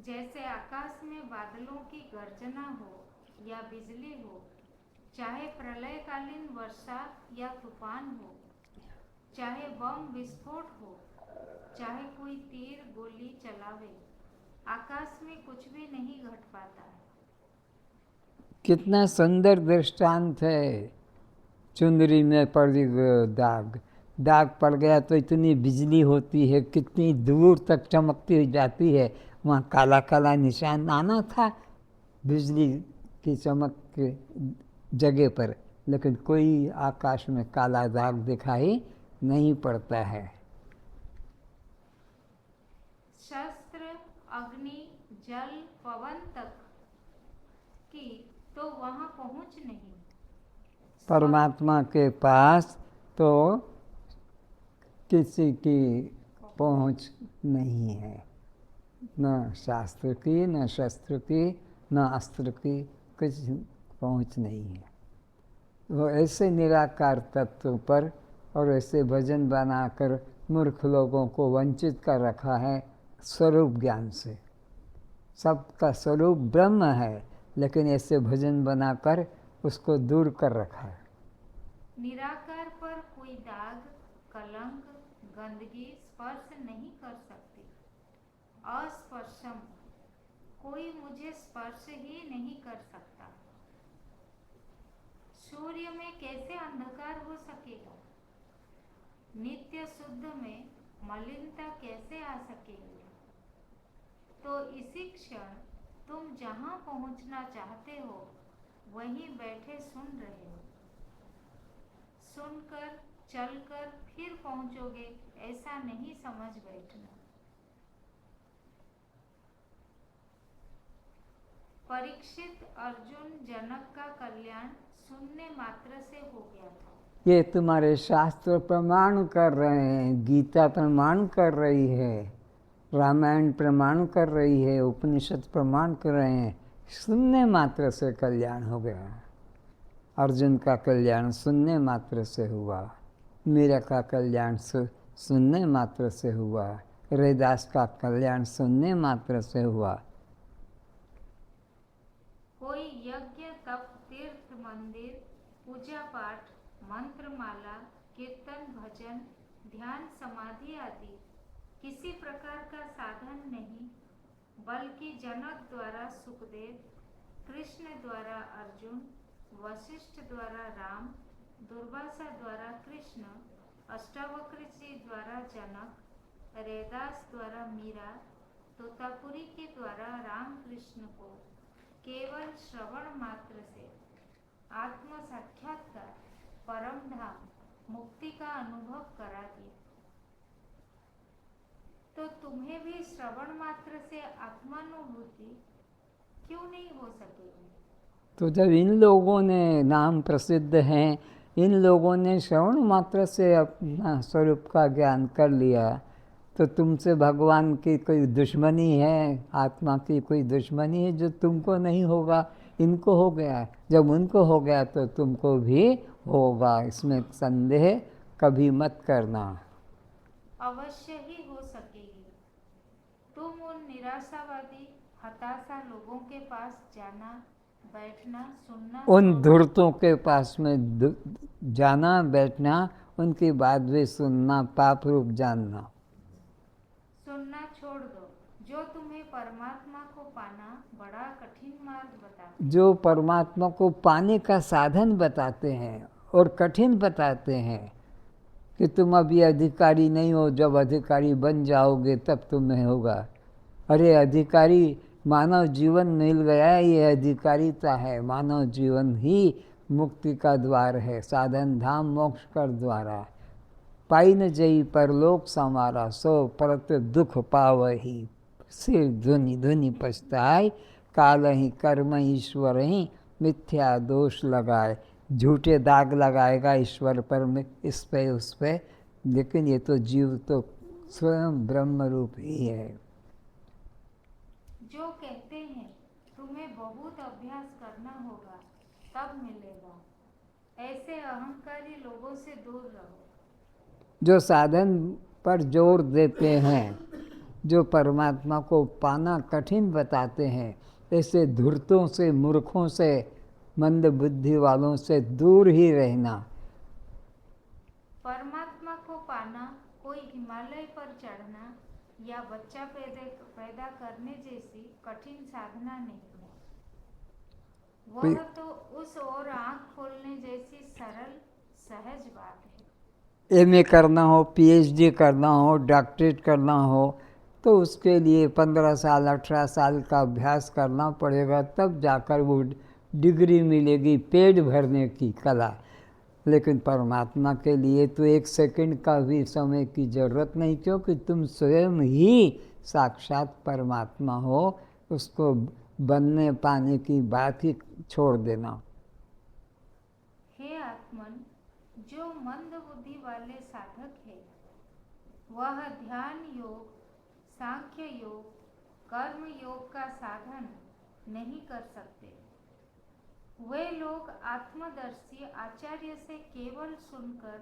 जैसे आकाश में बादलों की गर्जना हो या बिजली हो, चाहे प्रलयकालीन वर्षा या तूफान हो, चाहे बम विस्फोट हो, चाहे कोई तीर गोली चलावे, आकाश में कुछ भी नहीं घट पाता है। कितना सुंदर दृष्टांत है। चुनरी में पड़ गया दाग, दाग पड़ गया तो इतनी बिजली होती है, कितनी दूर तक चमकती जाती है, वहाँ काला काला निशान आना था बिजली की चमक के जगह पर, लेकिन कोई आकाश में काला दाग दिखाई नहीं पड़ता है। शस्त्र, अग्नि, जल, पवन तक की तो वहाँ पहुँच नहीं। परमात्मा के पास तो किसी की पहुँच नहीं है, न शास्त्र की, न शस्त्र की, न अस्त्र की, कुछ पहुँच नहीं है। वो ऐसे निराकार तत्व पर और ऐसे भजन बनाकर मूर्ख लोगों को वंचित कर रखा है स्वरूप ज्ञान से। सबका स्वरूप ब्रह्म है, लेकिन ऐसे भजन बनाकर उसको दूर कर रखा है। निराकार पर कोई दाग, कलंक, गंदगी स्पर्श नहीं कर सकती। अस्पर्शम, कोई मुझे स्पर्श ही नहीं कर सकता। सूर्य में कैसे अंधकार हो सकेगा। नित्य शुद्ध में मलिनता कैसे आ सकेगी। तो इसी क्षण तुम जहां पहुंचना चाहते हो वहीं बैठे सुन रहे हो। सुनकर, चलकर फिर पहुंचोगे ऐसा नहीं समझ बैठना। परीक्षित अर्जुन जनक का कल्याण सुनने मात्र से हो गया था। ये तुम्हारे शास्त्र प्रमाण कर रहे हैं, गीता प्रमाण कर रही है, रामायण प्रमाण कर रही है, उपनिषद प्रमाण कर रहे हैं, सुनने मात्र से कल्याण हो गया। अर्जुन का कल्याण सुनने मात्र से हुआ, मीरा का कल्याण सुनने मात्र से हुआ, रैदास का कल्याण सुनने मात्र से हुआ। कोई यज्ञ, तप, तीर्थ, मंदिर, पूजा पाठ, मंत्रमाला, कीर्तन, भजन, ध्यान, समाधि आदि किसी प्रकार का साधन नहीं, बल्कि जनक द्वारा सुखदेव, कृष्ण द्वारा अर्जुन, वशिष्ठ द्वारा राम, दुर्वासा द्वारा कृष्ण, अष्टावक्र जी द्वारा जनक, रैदास द्वारा मीरा, तोतापुरी के द्वारा राम कृष्ण को केवल श्रवण मात्र से आत्म साक्षात्कार, परम धाम, मुक्ति का अनुभव करा दिया, तो तुम्हें भी श्रवण मात्र से आत्मानुभूति क्यों नहीं हो सकेगी? तो जब इन लोगों ने, नाम प्रसिद्ध हैं, इन लोगों ने श्रवण मात्र से अपना स्वरूप का ज्ञान कर लिया, तो तुमसे भगवान की कोई दुश्मनी है, आत्मा की कोई दुश्मनी है जो तुमको नहीं होगा? इनको हो गया, जब उनको हो गया तो तुमको भी होगा, इसमें संदेह कभी मत करना। अवश्य ही हो सकेगी। तुम उन निराशावादी, हताशा लोगों के पास जाना, बैठना, सुनना, उन धूर्तों के पास में जाना, बैठना, उनकी बात भी सुनना, पाप रूप जानना, सुनना छोड़ दो। जो तुम्हें परमात्मा को पाना बड़ा कठिन मार्ग बताते, जो परमात्मा को पाने का साधन बताते हैं और कठिन बताते हैं कि तुम अभी अधिकारी नहीं हो, जब अधिकारी बन जाओगे तब तुम्हें होगा। अरे अधिकारी, मानव जीवन मिल गया, ये अधिकारिता है। मानव जीवन ही मुक्ति का द्वार है, साधन धाम मोक्ष कर द्वारा। पाई न जई परलोक समारा, सो परत दुख पावही, सिर धुनि धुनि पछताय, काल ही कर्म ईश्वर ही मिथ्या दोष लगाए। झूठे दाग लगाएगा ईश्वर पर, में इस पे उस पे, लेकिन ये तो जीव तो स्वयं ब्रह्म रूप ही है। जो कहते हैं तुम्हें बहुत अभ्यास करना होगा तब मिलेगा, ऐसे अहंकारी लोगों से दूर रहो। जो साधन पर जोर देते हैं, जो परमात्मा को पाना कठिन बताते हैं, ऐसे धूर्तों से, मूर्खों से, मंद बुद्धि वालों से दूर ही रहना। परमात्मा को पाना कोई हिमालय पर चढ़ना या बच्चा पैदा करने जैसी कठिन साधना नहीं है। वह तो उस ओर आंख खोलने जैसी सरल सहज बात है। एमए करना हो, पीएचडी करना हो, डॉक्टरेट करना हो, तो उसके लिए 15 साल 18 साल का अभ्यास करना पड़ेगा, तब जाकर वो डिग्री मिलेगी, पेट भरने की कला। लेकिन परमात्मा के लिए तो 1 सेकंड का भी समय की जरूरत नहीं, क्योंकि तुम स्वयं ही साक्षात परमात्मा हो। उसको बनने पाने की बात ही छोड़ देना। हे आत्मन, जो मंद बुद्धि वाले साधक है, वह ध्यान योग, सांख्य योग, कर्म योग का साधन नहीं कर सकते। वे लोग आत्मदर्शी आचार्य से केवल सुनकर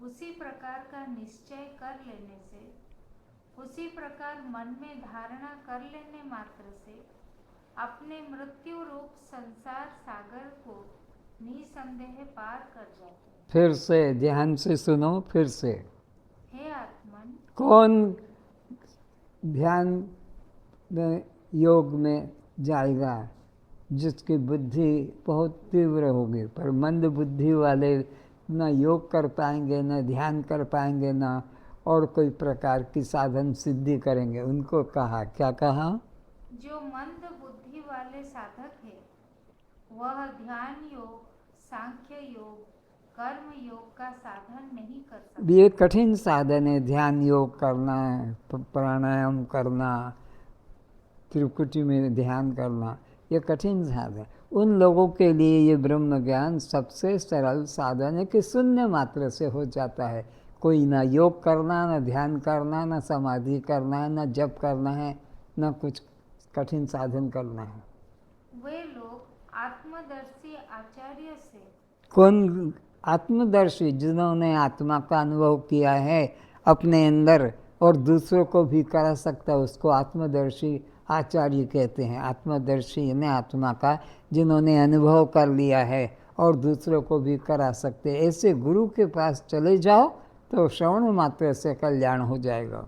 उसी प्रकार का निश्चय कर लेने से, उसी प्रकार मन में धारणा कर लेने मात्र से अपने मृत्यु रूप संसार सागर को निसंदेह पार कर जाते। फिर से ध्यान से सुनो, फिर से। हे आत्मन, कौन ध्यान में, योग में जाएगा? जिसकी बुद्धि बहुत तीव्र होगी। पर मंद बुद्धि वाले न योग कर पाएंगे, न ध्यान कर पाएंगे, न और कोई प्रकार की साधन सिद्धि करेंगे। उनको कहा, क्या कहा? जो मंद बुद्धि वाले साधक है, वह ध्यान योग, सांख्य योग, कर्म योग का साधन नहीं कर सकते। ये कठिन साधन है, ध्यान योग करना, प्राणायाम करना, त्रिकुटी में ध्यान करना, ये कठिन साधन। उन लोगों के लिए ये ब्रह्म ज्ञान सबसे सरल साधन है कि शून्य मात्र से हो जाता है। कोई ना योग करना, ना ध्यान करना, ना समाधि करना है, ना जप करना है, ना कुछ कठिन साधन करना है। वे लोग आत्मदर्शी आचार्य से, कौन आत्मदर्शी? जिन्होंने आत्मा का अनुभव किया है अपने अंदर और दूसरों को भी करा सकता है, उसको आत्मदर्शी आचार्य कहते हैं। आत्मदर्शी ने आत्मा का, जिन्होंने अनुभव कर लिया है और दूसरों को भी करा सकते हैं। ऐसे गुरु के पास चले जाओ तो श्रवण मात्र से कल्याण हो जाएगा।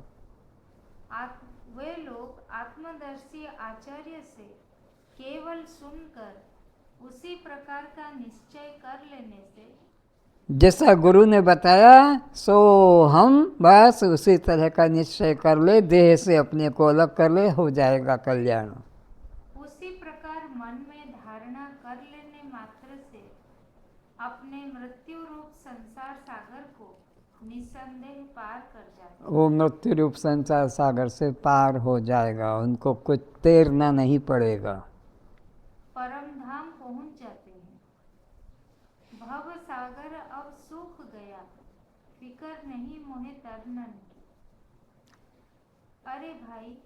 वे लोग आत्मदर्शी आचार्य से केवल सुनकर उसी प्रकार का निश्चय कर लेने से, जैसा गुरु ने बताया सो हम बस उसी तरह का निश्चय कर ले, देह से अपने को अलग कर ले, हो जाएगा कल्याण। उसी प्रकार मन में धारणा कर लेने मात्र से अपने मृत्यु रूप संसार सागर को निसंदेह पार कर जाते। वो मृत्यु रूप संसार सागर से पार हो जाएगा, उनको कुछ तैरना नहीं पड़ेगा, परम धाम पहुंच जाते हैं। भव सागर अब सूख गया, फिकर नहीं मोहे तरनन की। अरे भाई,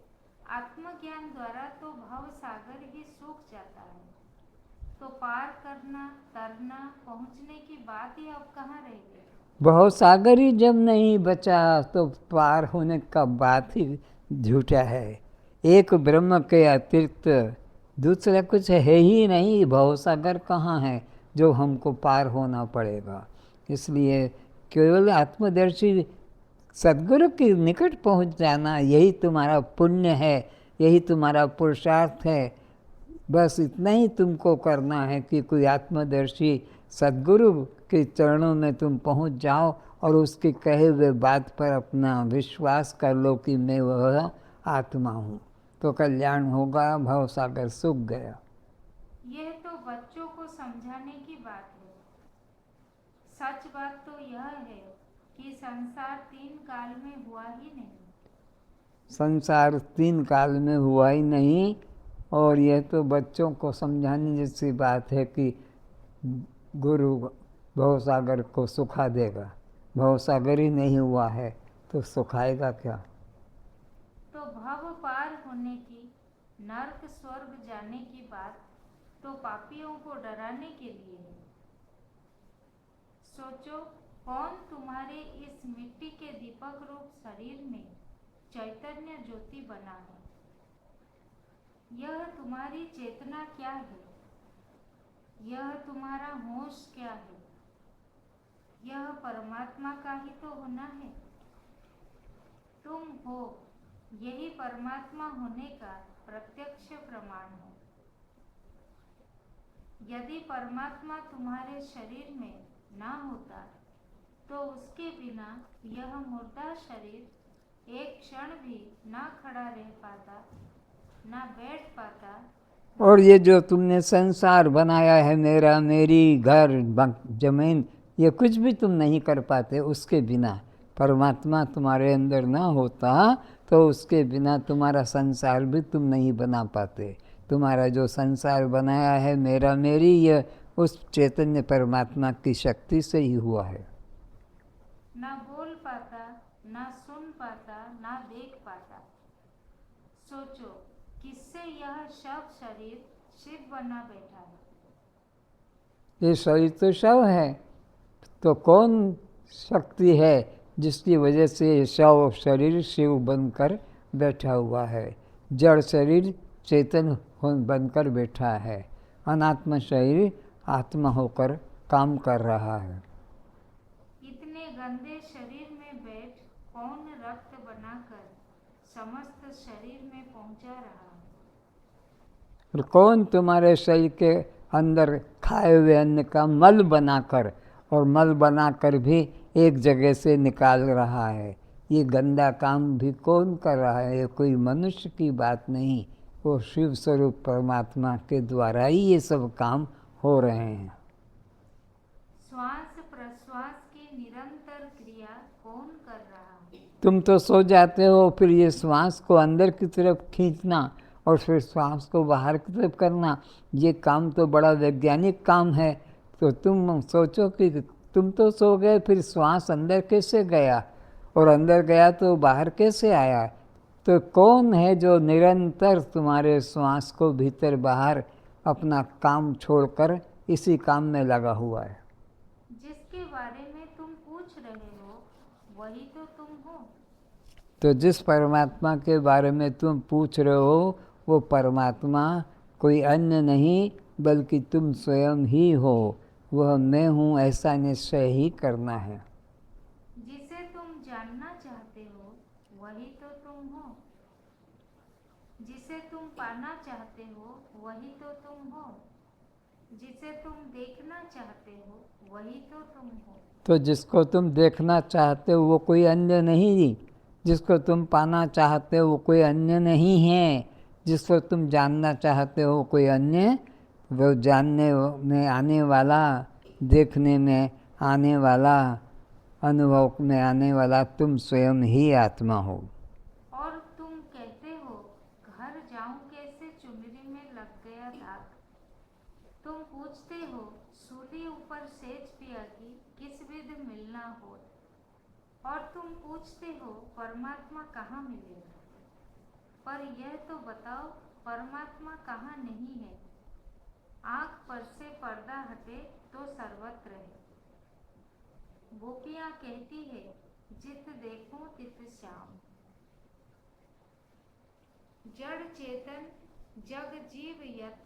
आत्मज्ञान द्वारा तो भव सागर ही सूख जाता है, तो पार करना, तरना, पहुंचने की बात ही अब कहाँ रह गई। बहुत सागर ही जब नहीं बचा तो पार होने का बात ही झूठा है। एक ब्रह्म के अतिरिक्त दूसरा कुछ है ही नहीं, भवसागर कहाँ है जो हमको पार होना पड़ेगा। इसलिए केवल आत्मदर्शी सद्गुरु के निकट पहुँच जाना यही तुम्हारा पुण्य है, यही तुम्हारा पुरुषार्थ है। बस इतना ही तुमको करना है कि कोई आत्मदर्शी सद्गुरु के चरणों में तुम पहुंच जाओ और उसके कहे हुए बात पर अपना विश्वास कर लो कि मैं वह आत्मा हूँ, तो कल्याण होगा, भवसागर सूख गया। यह तो बच्चों को समझाने की बात है। सच बात तो यह है कि संसार 3 काल में हुआ ही नहीं। संसार 3 काल में हुआ ही नहीं, और यह तो बच्चों को समझाने जैसी बात है कि गुरु भवसागर को सुखा देगा। भवसागर ही नहीं हुआ है तो सुखाएगा क्या। तो भव पार होने की, नर्क स्वर्ग जाने की बात तो पापियों को डराने के लिए है। सोचो, कौन तुम्हारे इस मिट्टी के दीपक रूप शरीर में चैतन्य ज्योति बना है। यह तुम्हारी चेतना क्या है, यह तुम्हारा होश क्या है। यह परमात्मा का ही तो होना है। तुम हो, यही परमात्मा होने का प्रत्यक्ष प्रमाण है। यदि परमात्मा तुम्हारे शरीर में ना होता तो उसके बिना यह मुर्दा शरीर एक क्षण भी ना खड़ा रह पाता, ना बैठ पाता। और ये जो तुमने संसार बनाया है, मेरा, मेरी, घर, जमीन, ये कुछ भी तुम नहीं कर पाते उसके बिना। परमात्मा तुम्हारे अंदर ना होता तो उसके बिना तुम्हारा संसार भी तुम नहीं बना पाते। तुम्हारा जो संसार बनाया है, मेरा, मेरी, ये उस चैतन्य परमात्मा की शक्ति से ही हुआ है। ना बोल पाता, ना सुन पाता, ना देख पाता। सोचो, किससे यह सब शरीर शिव बना बैठा है। ये शरीर तो शव है, तो कौन शक्ति है जिसकी वजह से शव शरीर शिव बनकर बैठा हुआ है। जड़ शरीर चेतन बनकर बैठा है, अनात्म शरीर आत्मा होकर काम कर रहा है। इतने गंदे शरीर में बैठ कौन रक्त बनाकर समस्त शरीर में पहुंचा रहा है। और कौन तुम्हारे शरीर के अंदर खाए हुए अन्न का मल बनाकर, और मल बनाकर भी एक जगह से निकाल रहा है। ये गंदा काम भी कौन कर रहा है। ये कोई मनुष्य की बात नहीं, वो शिव स्वरूप परमात्मा के द्वारा ही ये सब काम हो रहे हैं। श्वास प्रश्वास की निरंतर क्रिया कौन कर रहा है। तुम तो सो जाते हो, फिर ये श्वास को अंदर की तरफ खींचना और फिर श्वास को बाहर की तरफ करना, ये काम तो बड़ा वैज्ञानिक काम है। तो तुम सोचो कि तुम तो सो गए, फिर श्वास अंदर कैसे गया, और अंदर गया तो बाहर कैसे आया। तो कौन है जो निरंतर तुम्हारे श्वास को भीतर बाहर अपना काम छोड़कर इसी काम में लगा हुआ है। जिसके बारे में तुम पूछ रहे हो वही तो तुम हो। तो जिस परमात्मा के बारे में तुम पूछ रहे हो वो परमात्मा कोई अन्य नहीं बल्कि तुम स्वयं ही हो। वह मैं हूँ ऐसा निश्चय ही करना है। जिसे तुम जानना चाहते हो वही तो तुम हो। जिसे तुम पाना चाहते हो वही तो तुम हो। जिसे तुम देखना चाहते हो वही तो तुम हो। तो जिसको तुम देखना चाहते हो वो कोई अन्य नहीं, जिसको तुम पाना चाहते हो वो कोई अन्य नहीं है, जिसको तुम जानना चाहते हो कोई अन्य, वो जानने में आने वाला देखने में आने वाला, अनुभव में आने वाला तुम स्वयं ही आत्मा हो। और तुम कहते हो घर जाऊं कैसे, चुनरी में लग गया दाग। तुम पूछते हो सूली ऊपर सेज पिया की, किस विध मिलना हो। और तुम पूछते हो परमात्मा कहाँ मिलेगा। पर यह तो बताओ परमात्मा कहाँ नहीं है। आँख पर से पर्दा हटे तो सर्वत्र है। गोपियाँ कहती है जित देखूं तित श्याम। जड़ चेतन जग जीव यत,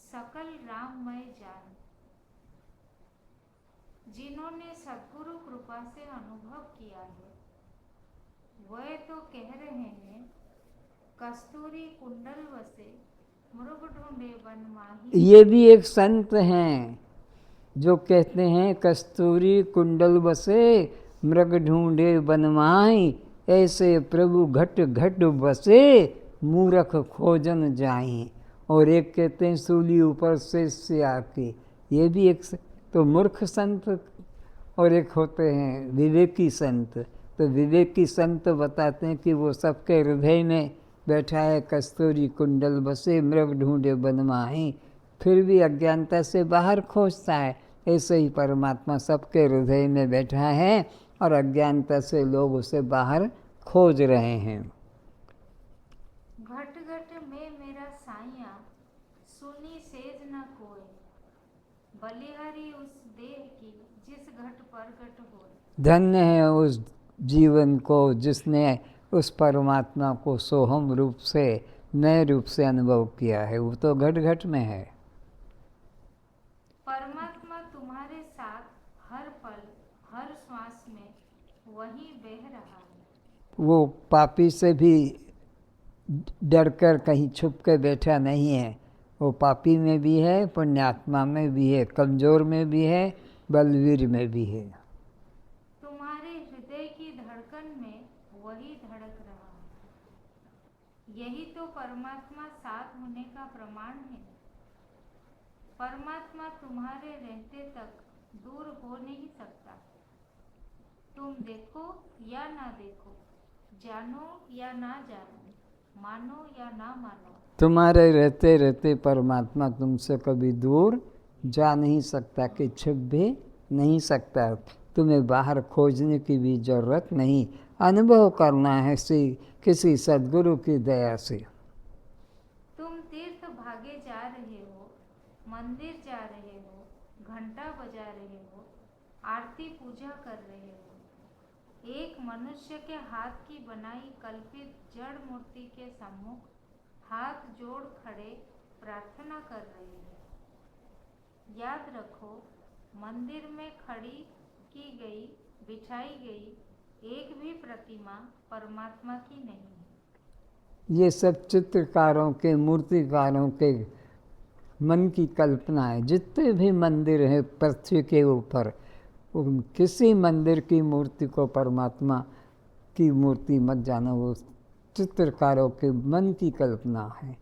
सकल राममय जान। जिन्होंने सद्गुरु कृपा से अनुभव किया है, वह तो कह रहे हैं कस्तूरी कुंडल वसे, मृग ढूंढे वन माही। ये भी एक संत हैं जो कहते हैं कस्तूरी कुंडल बसे, मृग ढूंढे बनमाई। ऐसे प्रभु घट घट बसे, मूरख खोजन जाई। और एक कहते हैं सूली ऊपर से आके। ये भी एक तो मूर्ख संत, और एक होते हैं विवेकी संत। तो विवेकी संत बताते हैं कि वो सबके हृदय में बैठा है, कस्तूरी कुंडल बसे, मृग ढूंढे बनमाही। फिर भी अज्ञानता से बाहर खोजता है। ऐसे ही परमात्मा सबके हृदय में बैठा है और अज्ञानता से लोग उसे बाहर खोज रहे हैं। घट घट में मेरा साइया, सुनी सेज न कोय। बलिहारी उस देह की, जिस घट प्रगट होय। धन्य है उस जीवन को जिसने उस परमात्मा को सोहम रूप से, नए रूप से अनुभव किया है। वो तो घट घट में है। परमात्मा तुम्हारे साथ हर पल हर श्वास में वही बह रहा है। वो पापी से भी डरकर कहीं छुप के बैठा नहीं है। वो पापी में भी है, पुण्यात्मा में भी है, कमज़ोर में भी है, बलवीर में भी है। तुम्हारे हृदय की धड़कन में वही धड़क रहा है। यही तो परमात्मा साथ होने का प्रमाण है। परमात्मा तुम्हारे रहते तक दूर हो नहीं सकता। तुम देखो या ना देखो, जानो या ना जानो, मानो या ना मानो, तुम्हारे रहते रहते परमात्मा तुमसे कभी दूर जा नहीं सकता, कि छिप भी नहीं सकता। तुम्हें बाहर खोजने की भी जरूरत नहीं, अनुभव करना है किसी सद्गुरु की दया से। तुम तीर्थ भागे जा रहे हो, मंदिर जा रहे हो, घंटा बजा रहे हो, आरती पूजा कर रहे हो। एक मनुष्य के हाथ की बनाई कल्पित जड़ मूर्ति के सम्मुख हाथ जोड़ खड़े प्रार्थना कर रहे हैं। याद रखो, मंदिर में खड़ी की गई, बिछाई गई एक भी प्रतिमा परमात्मा की नहीं है। ये सब चित्रकारों के, मूर्तिकारों के मन की कल्पना है। जितने भी मंदिर हैं पृथ्वी के ऊपर, किसी मंदिर की मूर्ति को परमात्मा की मूर्ति मत जानो, वो चित्रकारों के मन की कल्पना है।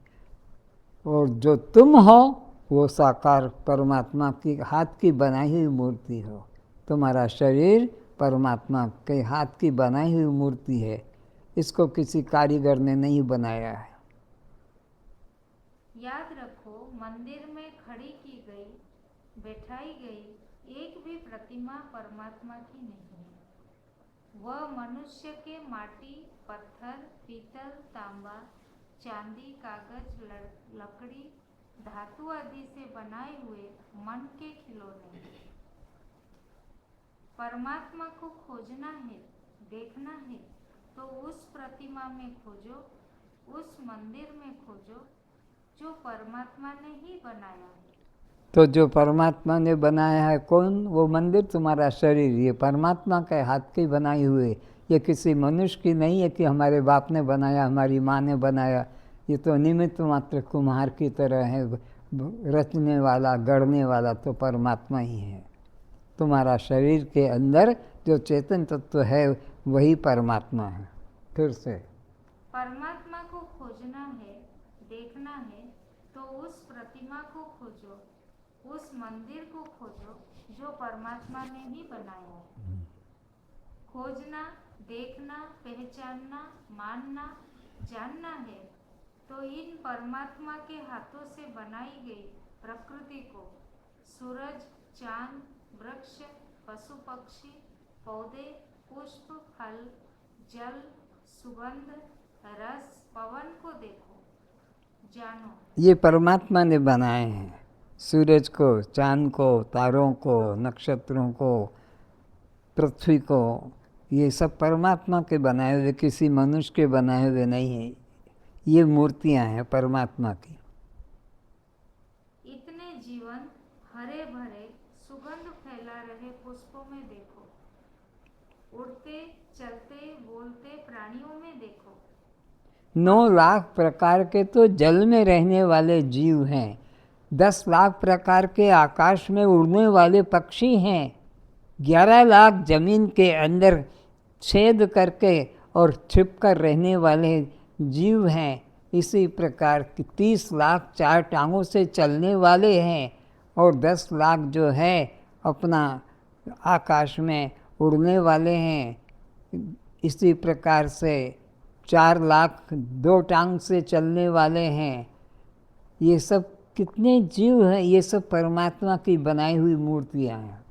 और जो तुम हो वो साकार परमात्मा की हाथ की बनाई हुई मूर्ति हो। तुम्हारा शरीर परमात्मा के हाथ की बनाई हुई मूर्ति है। इसको किसी कारीगर ने नहीं बनाया है। याद रखो, मंदिर में खड़ी की गई, बैठाई गई एक भी प्रतिमा परमात्मा की नहीं है। वह मनुष्य के माटी, पत्थर, पीतल, तांबा, चांदी, कागज, लकड़ी, धातु आदि से बनाए हुए मन के खिलौने हैं। परमात्मा को खोजना है, देखना है तो उस प्रतिमा में खोजो, उस मंदिर में खोजो जो परमात्मा ने ही बनाया है। तो जो परमात्मा ने बनाया है कौन? वो मंदिर तुम्हारा शरीर, ये परमात्मा के हाथ की बनाई हुई। ये किसी मनुष्य की नहीं है कि हमारे बाप ने बनाया, हमारी माँ ने बनाया। ये तो निमित्त मात्र कुम्हार की तरह है। रचने वाला, गढ़ने वाला तो परमात्मा ही है। तुम्हारा शरीर के अंदर जो चेतन तत्व है वही परमात्मा है। फिर से परमात्मा को खोजना है, देखना है तो उस प्रतिमा को खोजो, उस मंदिर को खोजो जो परमात्मा ने ही बनाया है। खोजना, देखना, पहचानना, मानना, जानना है तो इन परमात्मा के हाथों से बनाई गई प्रकृति को, सूरज, चांद, वृक्ष, पशु पक्षी, पौधे, पुष्प, फल, जल, सुगंध, रस, पवन को देखो, जानो। ये परमात्मा ने बनाए हैं। सूरज को, चांद को, तारों को, नक्षत्रों को, पृथ्वी को, ये सब परमात्मा के बनाए हुए, किसी मनुष्य के बनाए हुए नहीं है। ये मूर्तियां हैं परमात्मा की। इतने जीवन हरे भरे सुगंध फैला रहे पुष्पों में देखो, उड़ते, चलते, बोलते प्राणियों में देखो। 9 लाख प्रकार के तो जल में रहने वाले जीव हैं। 10 लाख प्रकार के आकाश में उड़ने वाले पक्षी हैं। 11 लाख जमीन के अंदर छेद करके और छिप कर रहने वाले जीव हैं। इसी प्रकार की 30 लाख 4 टांगों से चलने वाले हैं और 10 लाख जो है अपना आकाश में उड़ने वाले हैं। इसी प्रकार से 4 लाख 2 टांग से चलने वाले हैं। ये सब कितने जीव हैं? ये सब परमात्मा की बनाई हुई मूर्तियां हैं।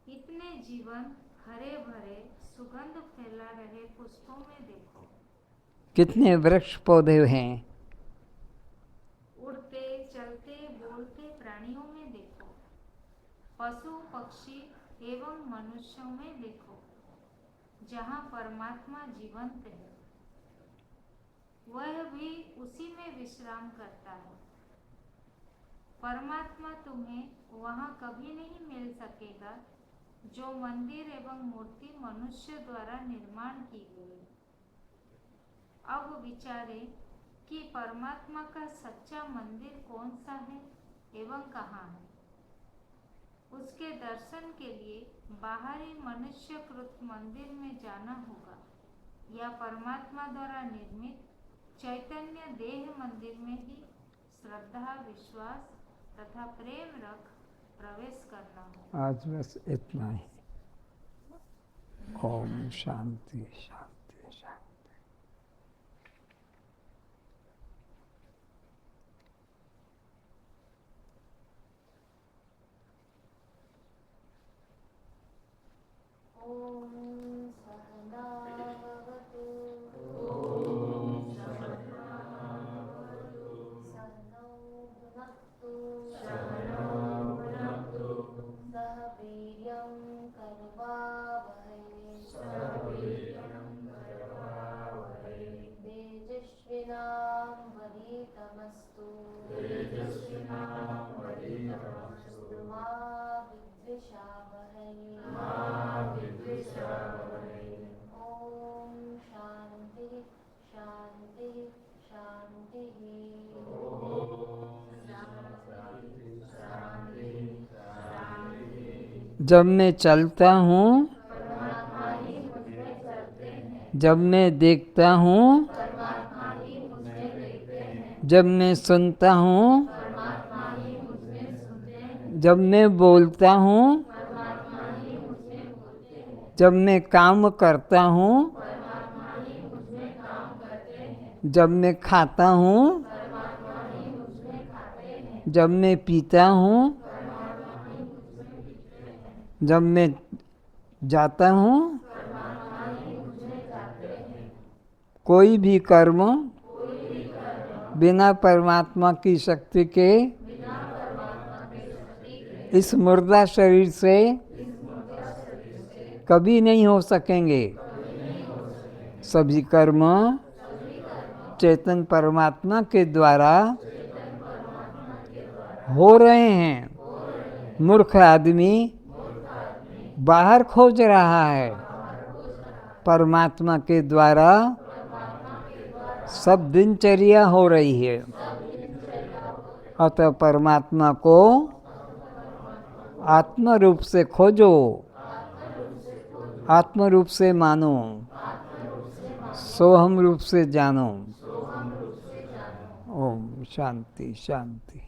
इतने जीवन हरे भरे सुगंध फैला रहे पुष्पों में देखो, कितने वृक्ष पौधे हैं। उड़ते, चलते, बोलते प्राणियों में देखो, पशु पक्षी एवं मनुष्यों में देखो। जहाँ परमात्मा जीवंत है वह भी उसी में विश्राम करता है। परमात्मा तुम्हें वहाँ कभी नहीं मिल सकेगा जो मंदिर एवं मूर्ति मनुष्य द्वारा निर्माण की गई। अब विचारे कि परमात्मा का सच्चा मंदिर कौन सा है एवं कहाँ है। उसके दर्शन के लिए बाहरी मनुष्यकृत मंदिर में जाना होगा या परमात्मा द्वारा निर्मित चैतन्य देह मंदिर में ही श्रद्धा, विश्वास तथा प्रेम रख प्रवेश करना होगा। आज बस इतना ही। ओम शांति शांति शांति। ॐ सहना भवतु सहनौ भुनक्तु सह वीर्यं करवावहै तेजस्विनावधीतमस्तु मा विद्विषावहै। ॐ शान्ति शान्ति शान्तिः। जब मैं चलता हूँ, जब मैं देखता हूँ, जब मैं सुनता हूँ, जब मैं बोलता हूँ, जब मैं काम करता हूँ, जब मैं खाता हूँ, जब मैं पीता हूँ, जब मैं जाता हूँ, कोई भी कर्म बिना परमात्मा की शक्ति के इस मुर्दा शरीर से कभी नहीं हो सकेंगे। सभी कर्म चेतन परमात्मा के द्वारा हो रहे हैं। मूर्ख आदमी बाहर खोज रहा है। परमात्मा के द्वारा सब दिनचर्या हो रही है। अतः परमात्मा को आत्म रूप से खोजो, आत्म रूप से मानो, सोहम रूप से जानो। ओम शांति शांति।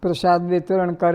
प्रसाद वितरण कर